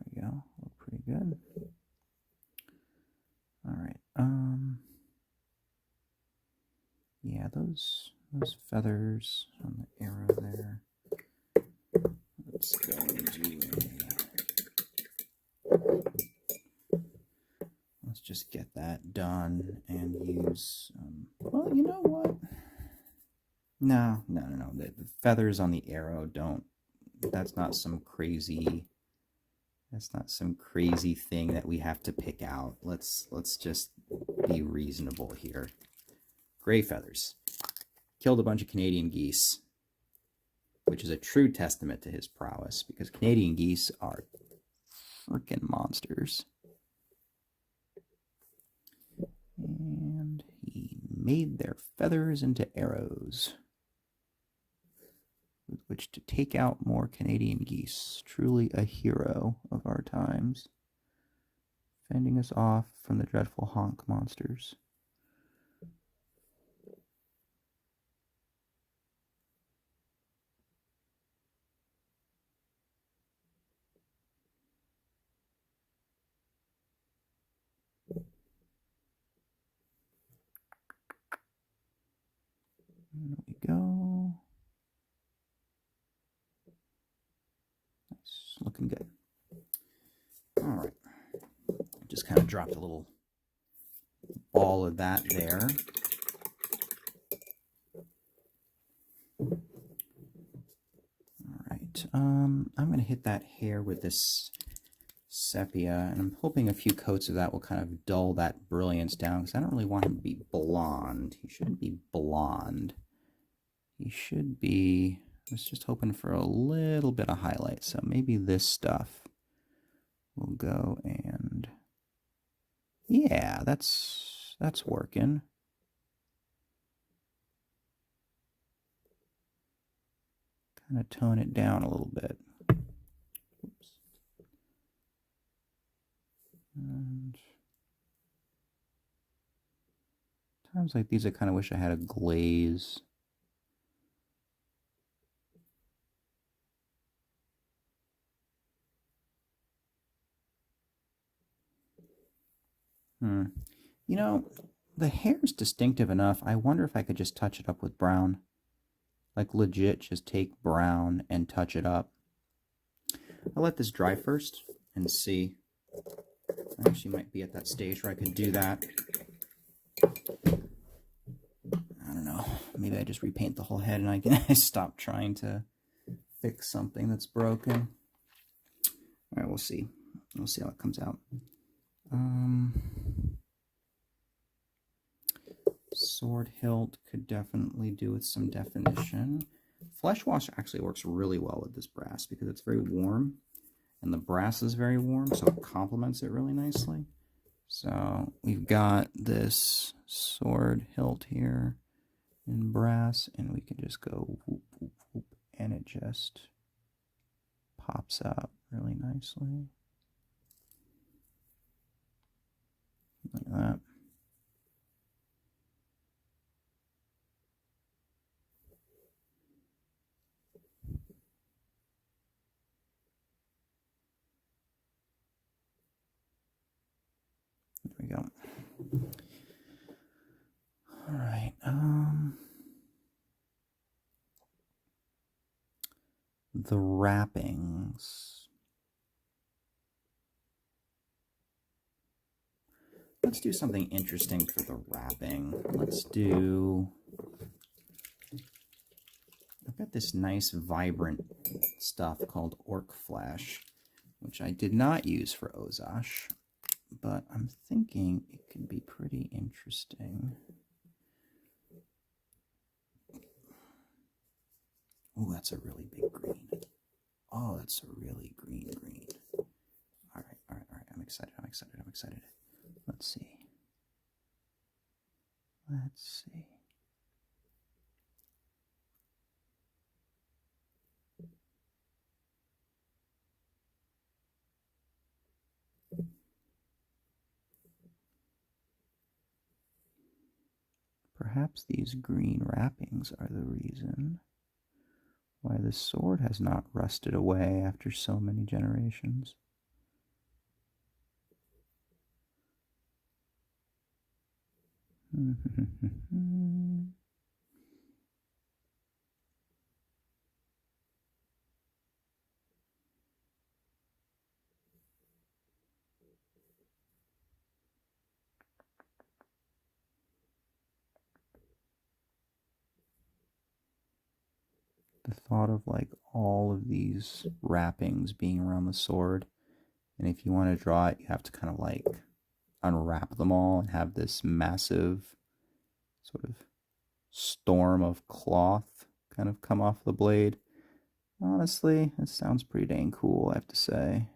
we go. Look pretty good. All right. Yeah, those feathers on the arrow there. Let's go and do let's just get that done and use. Well, you know what? No. The feathers on the arrow don't. That's not some crazy. That's not some crazy thing that we have to pick out. Let's just be reasonable here. Gray feathers. Killed a bunch of Canadian geese, which is a true testament to his prowess, because Canadian geese are freaking monsters. And he made their feathers into arrows with which to take out more Canadian geese. Truly a hero of our times, fending us off from the dreadful honk monsters. There we go. Nice, looking good. All right, just kind of dropped a little ball of that there. All right, I'm going to hit that hair with this sepia, and I'm hoping a few coats of that will kind of dull that brilliance down, because I don't really want him to be blonde. He shouldn't be blonde. He should be, I was just hoping for a little bit of highlight, so maybe this stuff will go and, yeah, that's working. Kind of tone it down a little bit. Oops. And times like these, I kind of wish I had a glaze. You know, the hair's distinctive enough. I wonder if I could just touch it up with brown. Like legit, just take brown and touch it up. I'll let this dry first and see. I actually might be at that stage where I could do that. I don't know. Maybe I just repaint the whole head and I can stop trying to fix something that's broken. All right, we'll see. We'll see how it comes out. Sword hilt could definitely do with some definition. Flesh wash actually works really well with this brass because it's very warm, and the brass is very warm, so it complements it really nicely. So we've got this sword hilt here in brass, and we can just go whoop, whoop, whoop, and it just pops out really nicely. Like that. There we go. All right. The wrappings. Let's do something interesting for the wrapping. Let's do this nice vibrant stuff called Orc Flash, which I did not use for Ozash, but I'm thinking it could be pretty interesting. Oh, that's a really big green. Oh, that's a really green. All right. I'm excited. Let's see. Perhaps these green wrappings are the reason why the sword has not rusted away after so many generations. The thought of like all of these wrappings being around the sword, and if you want to draw it, you have to kind of like unwrap them all and have this massive sort of storm of cloth kind of come off the blade. Honestly, it sounds pretty dang cool, I have to say.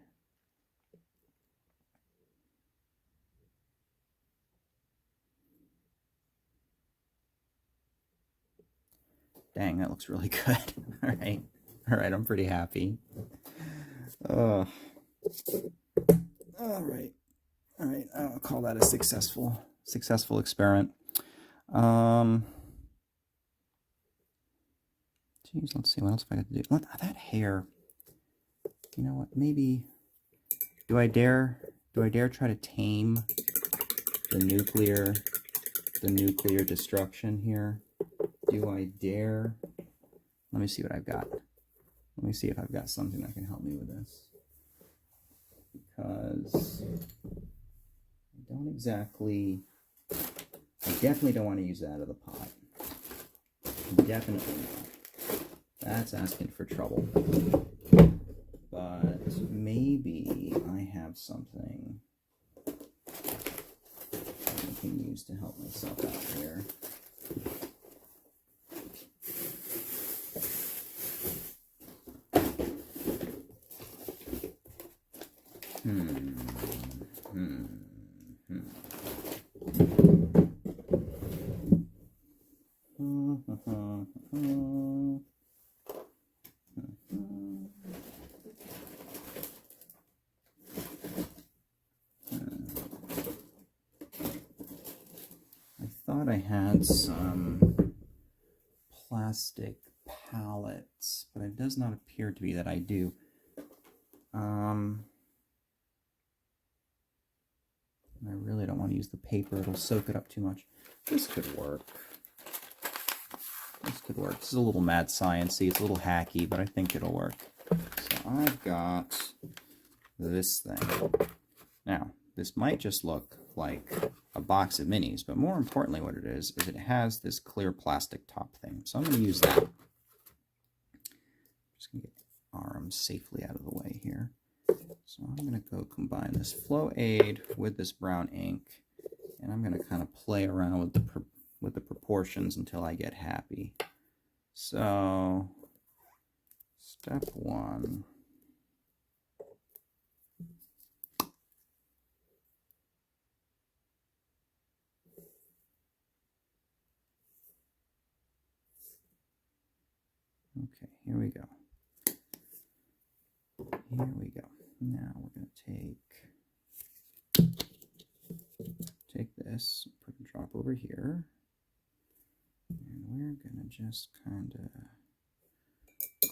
Dang, that looks really good. All right, I'm pretty happy. All right, I'll call that a successful experiment. Geez, let's see what else I got to do. That hair. You know what? Maybe do I dare try to tame the nuclear destruction here? Do I dare? Let me see what I've got. Let me see if I've got something that can help me with this. Because I definitely don't want to use that out of the pot. Definitely not. That's asking for trouble. But maybe I have something I can use to help myself out here. I had some plastic pallets, but it does not appear to be that I do. I really don't want to use the paper. It'll soak it up too much. This could work. This is a little mad science-y. It's a little hacky, but I think it'll work. So I've got this thing. Now, this might just look like a box of minis, but more importantly what it is it has this clear plastic top thing. So I'm going to use that. I'm just going to get Aram safely out of the way here. So I'm going to go combine this flow aid with this brown ink, and I'm going to kind of play around with the proportions until I get happy. So, step one. Okay, here we go. Now we're going to take this, put a drop over here, and we're going to just kind of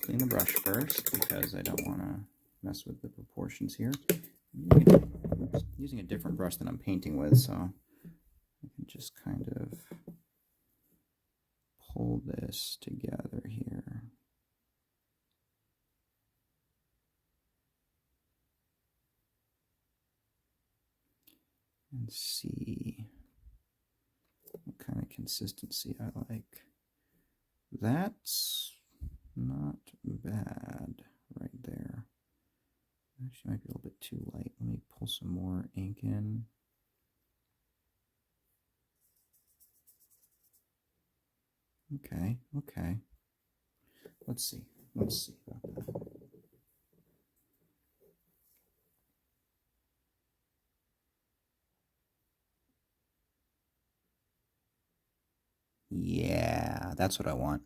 clean the brush first because I don't want to mess with the proportions here. I'm using a different brush than I'm painting with, so I can just kind of pull this together here. And see what kind of consistency I like. That's Not bad right there. Actually, might be a little bit too light. Let me pull some more ink in. Okay, okay. Let's see about that. Yeah, that's what I want.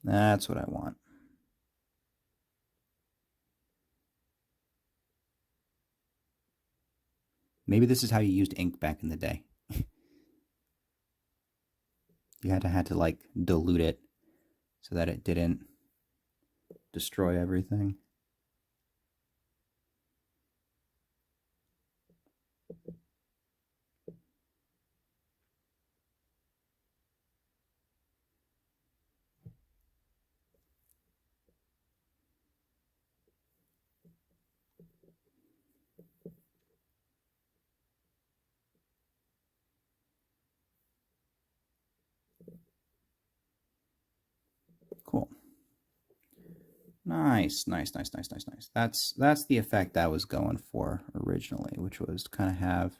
That's what I want. Maybe this is how you used ink back in the day. You had to like dilute it so that it didn't destroy everything. Cool. Nice, nice, nice, nice, nice, nice. That's the effect I was going for originally, which was kind of have,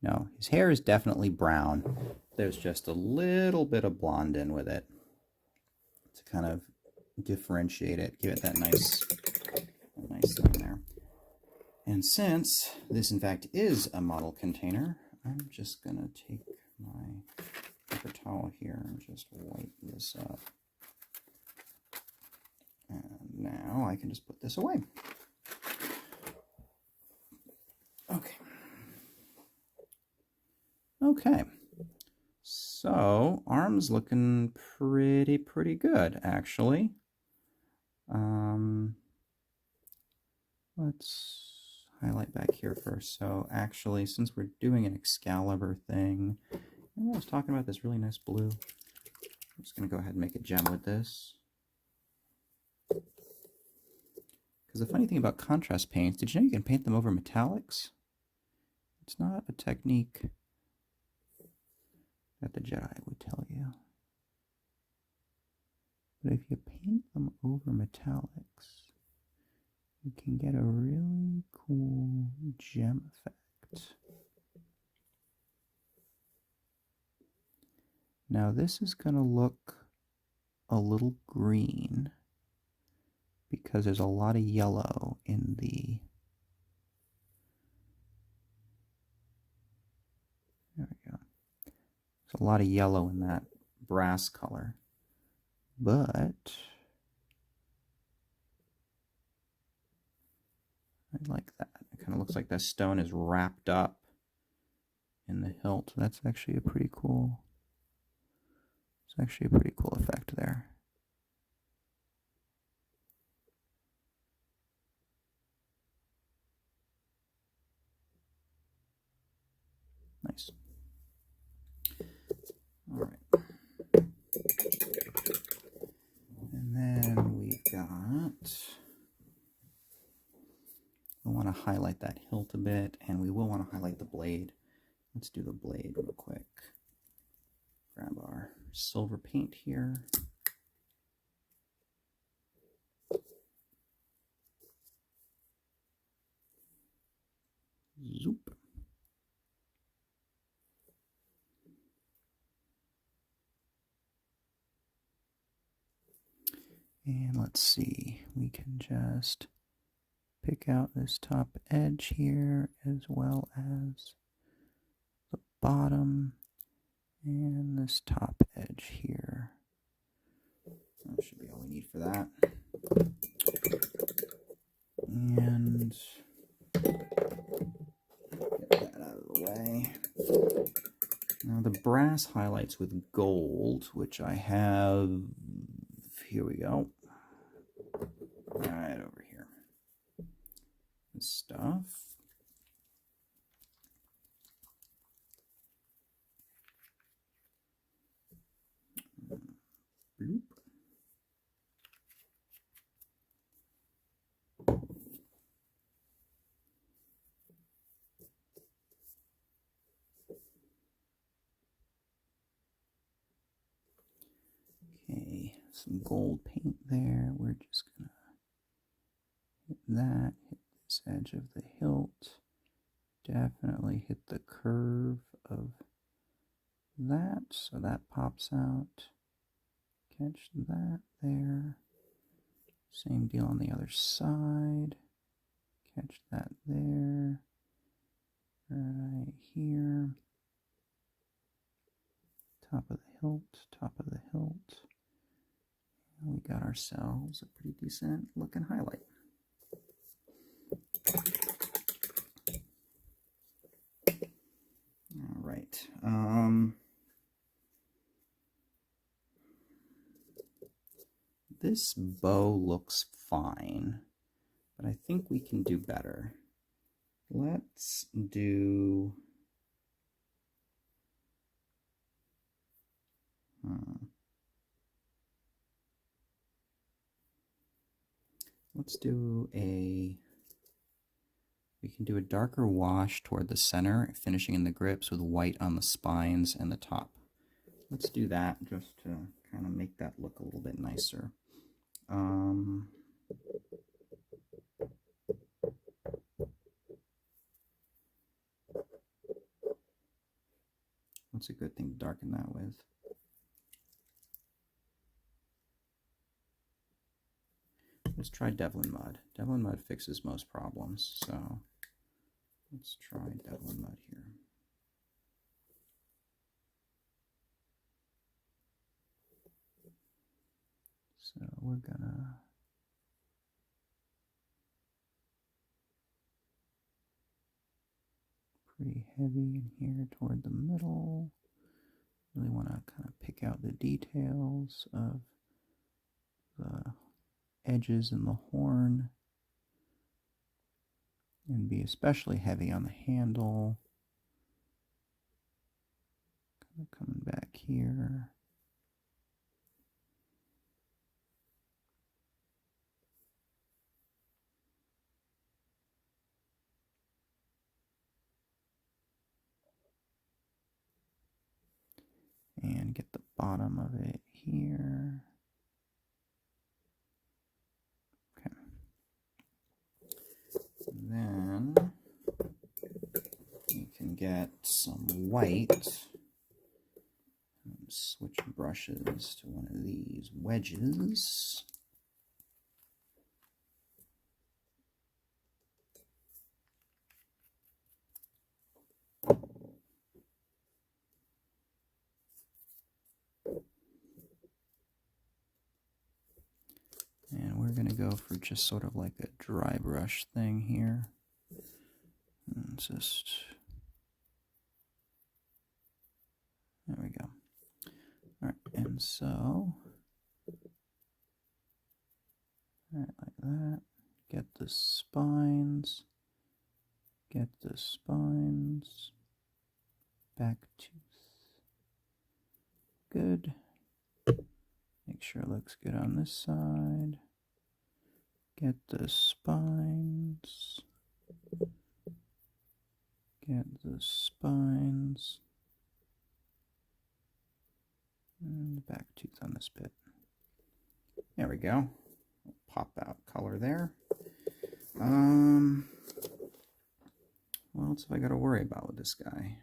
no, his hair is definitely brown. There's just a little bit of blonde in with it to kind of differentiate it, give it that nice thing there. And since this in fact is a model container, I'm just gonna take my paper towel here and just wipe this up. And now I can just put this away. Okay. Okay. So Aram's looking pretty good, actually. Let's highlight back here first. So actually, since we're doing an Excalibur thing, I was talking about this really nice blue. I'm just going to go ahead and make a gem with this. Because the funny thing about contrast paints, did you know you can paint them over metallics? It's not a technique that the Jedi would tell you. But if you paint them over metallics, you can get a really cool gem effect. Now this is going to look a little green because there's a lot of yellow in the... There we go. There's a lot of yellow in that brass color. But I like that. It kind of looks like that stone is wrapped up in the hilt. That's actually a pretty cool... It's actually a pretty cool effect there. Nice. All right. And then we've got... We want to highlight that hilt a bit, and we will want to highlight the blade. Let's do the blade real quick. Grab our silver paint here. Zoop. And let's see, we can just pick out this top edge here as well as the bottom and this top edge here. That should be all we need for that. And get that out of the way. Now the brass highlights with gold, which I have, here we go, right over here. This stuff. Bloop. some gold paint there. We're just gonna hit that, hit this edge of the hilt. Definitely hit the curve of that, so that pops out. Catch that there. Same deal on the other side. Catch that there. Right here. Top of the hilt, top of the hilt. And we got ourselves a pretty decent looking highlight. All right. This bow looks fine, but I think we can do better. Let's do... Let's do a... We can do a darker wash toward the center, finishing in the grips with white on the spines and the top. Let's do that just to kind of make that look a little bit nicer. What's a good thing to darken that with? Let's try Devlin Mud. Devlin Mud fixes most problems, so let's try Devlin Mud here. So we're gonna pretty heavy in here toward the middle. Really want to kind of pick out the details of the edges in the horn and be especially heavy on the handle. Kind of coming back here. And get the bottom of it here. Okay. And then we can get some white and switch brushes to one of these wedges. And we're going to go for just sort of like a dry brush thing here. And just, there we go. All right, and so, all right, like that. Get the spines. Get the spines. Back tooth. Good. Make sure it looks good on this side. Get the spines. Get the spines. And the back tooth on this bit. There we go. Pop out color there. What else have I got to worry about with this guy?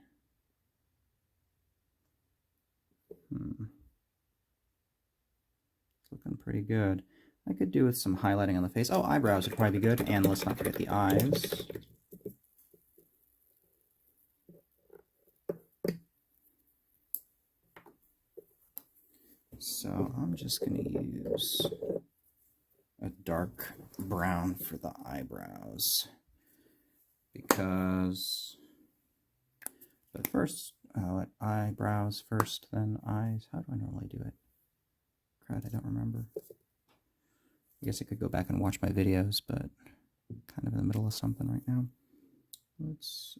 It's looking pretty good. I could do with some highlighting on the face. Oh, eyebrows would probably be good. And let's not forget the eyes. So I'm just going to use a dark brown for the eyebrows. Because, but first, eyebrows first, then eyes. How do I normally do it? Crud, I don't remember. I guess I could go back and watch my videos, but I'm kind of in the middle of something right now. Let's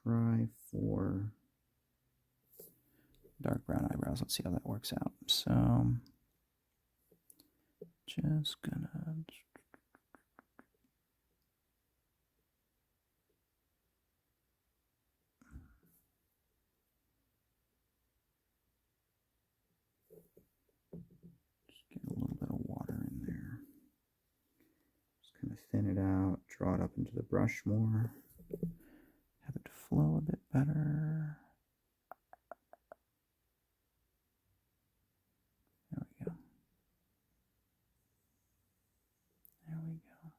try for dark brown eyebrows. Let's see how that works out. So, just gonna kind of thin it out, draw it up into the brush more, have it flow a bit better. There we go. There we go.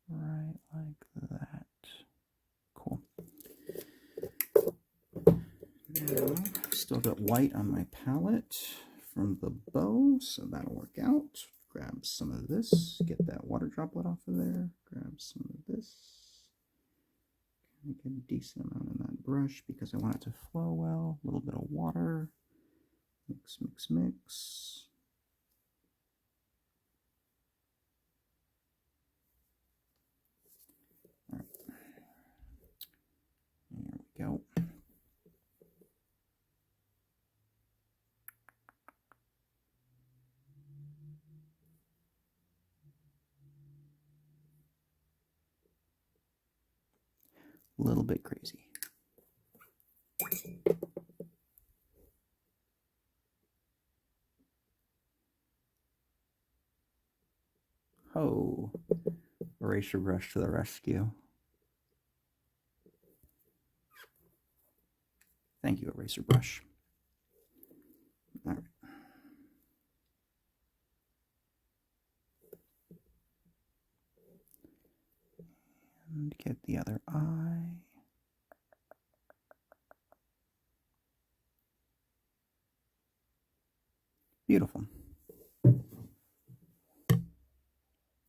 Right like that. Cool. Now, still got white on my palette from the bow, so that'll work out. Grab some of this, get that water droplet off of there, grab some of this, get a decent amount in that brush because I want it to flow well. A little bit of water, mix, mix, mix. All right. There we go. A little bit crazy. Oh, eraser brush to the rescue. Thank you, eraser brush. All right. And get the other eye. Beautiful.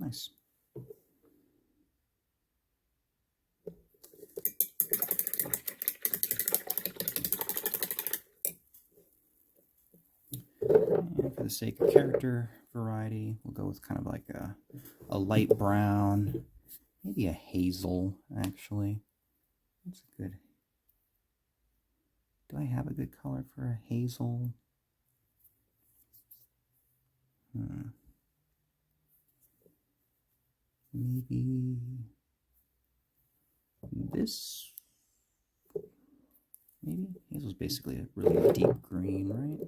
Nice. And for the sake of character variety, we'll go with kind of like a light brown, maybe a hazel, actually. That's a good... Do I have a good color for a hazel? Maybe this. Maybe hazel's basically a really deep green, right?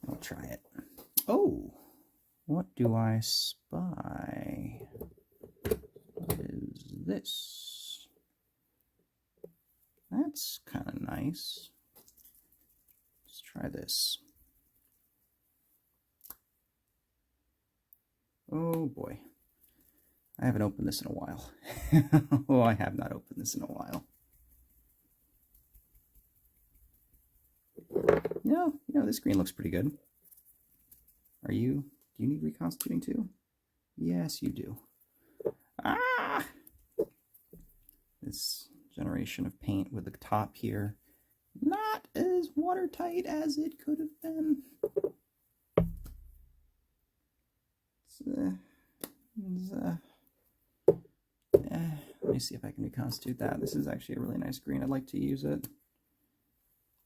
I'll try it. Oh, what do I spy? What is this? That's kind of nice. Let's try this. Oh boy. I haven't opened this in a while. Oh, I have not opened this in a while. No, this green looks pretty good. Do you need reconstituting too? Yes, you do. Ah! This generation of paint with the top here, not as watertight as it could have been. Let me see if I can reconstitute that. This is actually a really nice green. I'd like to use it.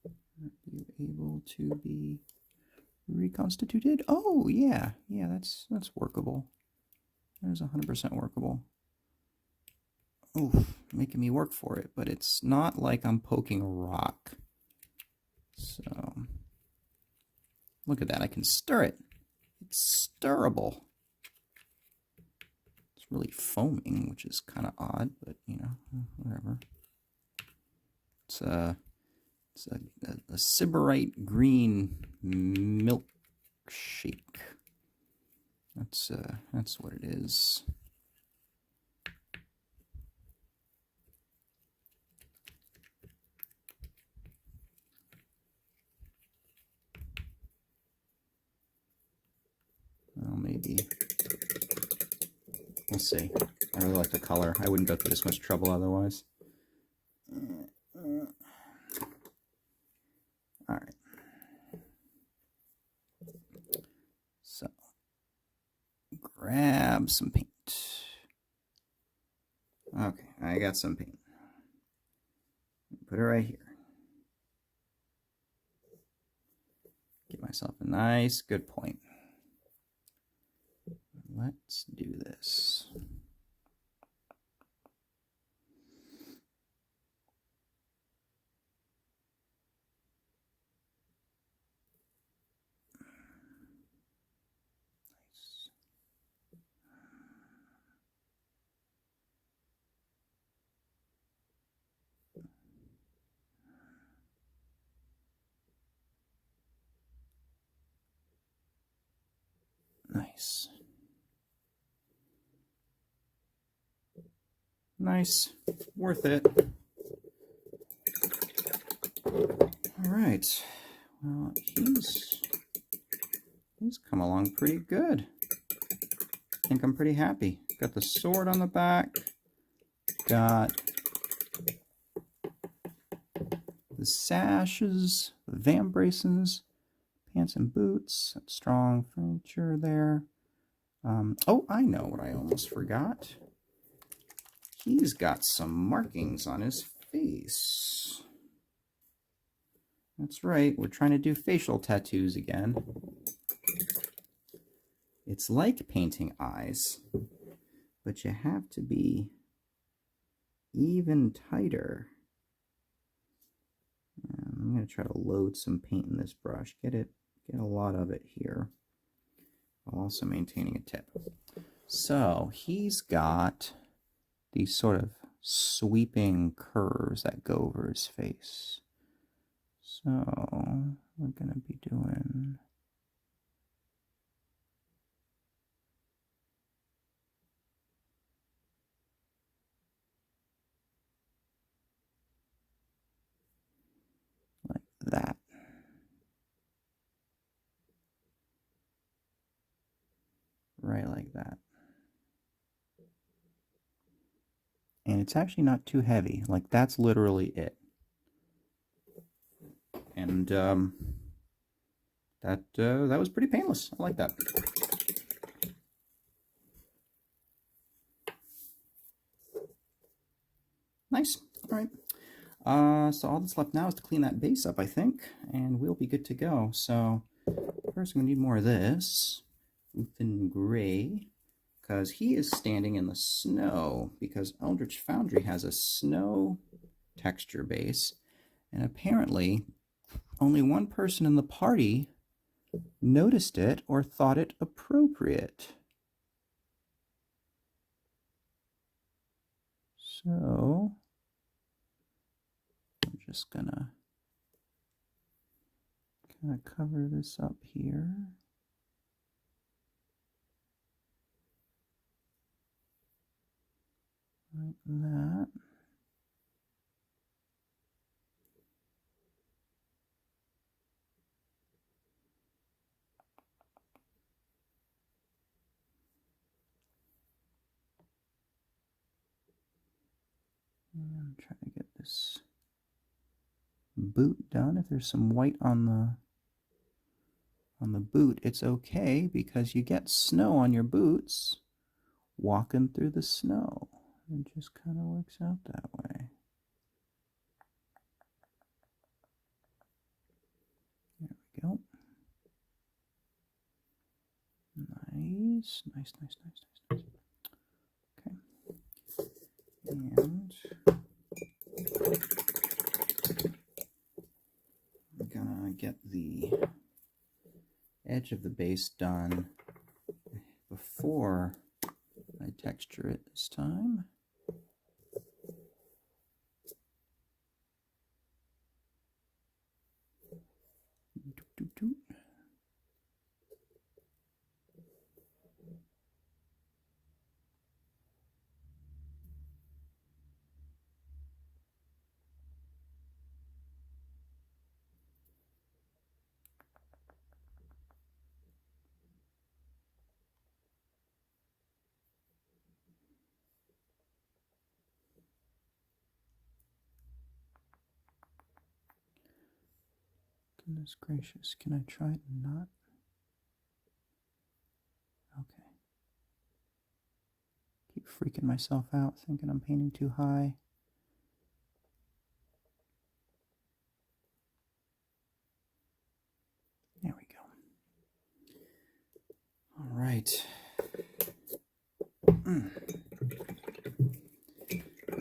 Are you able to be reconstituted? Oh, yeah. Yeah, that's workable. That is 100% workable. Oof, making me work for it, but it's not like I'm poking a rock. So, look at that. I can stir it. It's stirrable. It's really foaming, which is kind of odd, but, whatever. It's a Sybarite green milkshake. That's what it is. Well, maybe. We'll see. I really like the color. I wouldn't go through this much trouble otherwise. All right. So, grab some paint. Okay, I got some paint. Put it right here. Give myself a nice, good point. Let's do this. Nice. Nice. Worth it. All right. Well, he's come along pretty good. I think I'm pretty happy. Got the sword on the back. Got the sashes, the vambraces, pants and boots, strong furniture there. Oh, I know what I almost forgot. He's got some markings on his face. That's right, we're trying to do facial tattoos again. It's like painting eyes, but you have to be even tighter. I'm going to try to load some paint in this brush, get a lot of it here, while also maintaining a tip. So he's got these sort of sweeping curves that go over his face. So we're going to be doing like that. Right like that. And it's actually not too heavy. Like, that's literally it. And that was pretty painless. I like that. Nice. All right. So all that's left now is to clean that base up, I think, and we'll be good to go. So first, I'm going to need more of this Uthan Gray, because he is standing in the snow, because Eldritch Foundry has a snow texture base, and apparently only one person in the party noticed it or thought it appropriate. So I'm just gonna kind of cover this up here. Like that. And try to get this boot done. If there's some white on the boot, it's okay, because you get snow on your boots walking through the snow. It just kind of works out that way. There we go. Nice, nice, nice, nice, nice, nice. Okay. And I'm gonna get the edge of the base done before I texture it this time. Goodness gracious, can I try to not? Okay. Keep freaking myself out thinking I'm painting too high. There we go. All right.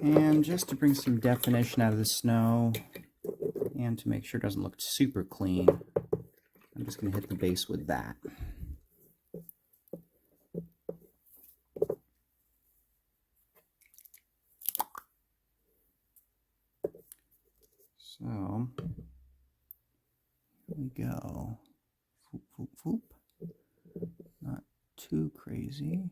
And just to bring some definition out of the snow, and to make sure it doesn't look super clean, I'm just going to hit the base with that. So, here we go. Foop, foop, foop. Not too crazy.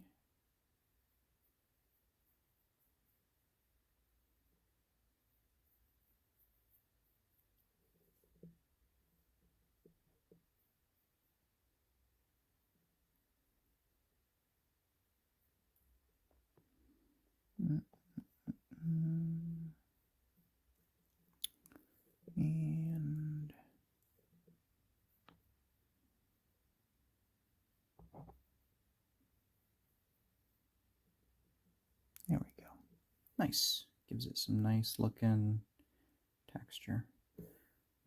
And there we go. Nice. Gives it some nice looking texture.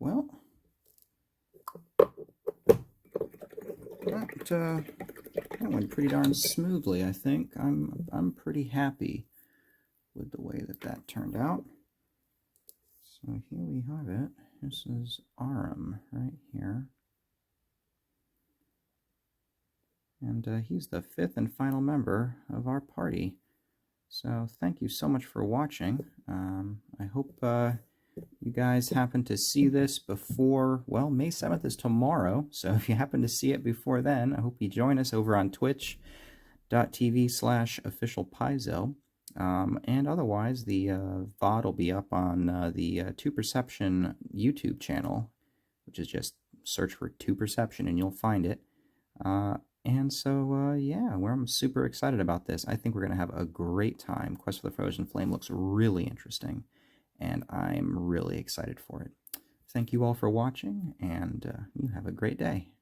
Well, that went pretty darn smoothly, I think. I'm pretty happy with the way that turned out. So here we have it. This is Aram right here. And he's the 5th and final member of our party. So thank you so much for watching. I hope you guys happen to see this before, well, May 7th is tomorrow. So if you happen to see it before then, I hope you join us over on twitch.tv/officialpaizo. And otherwise, the VOD will be up on the 2Perception YouTube channel, which is just search for 2Perception and you'll find it. And so, yeah, I'm super excited about this. I think we're going to have a great time. Quest for the Frozen Flame looks really interesting, and I'm really excited for it. Thank you all for watching, and you have a great day.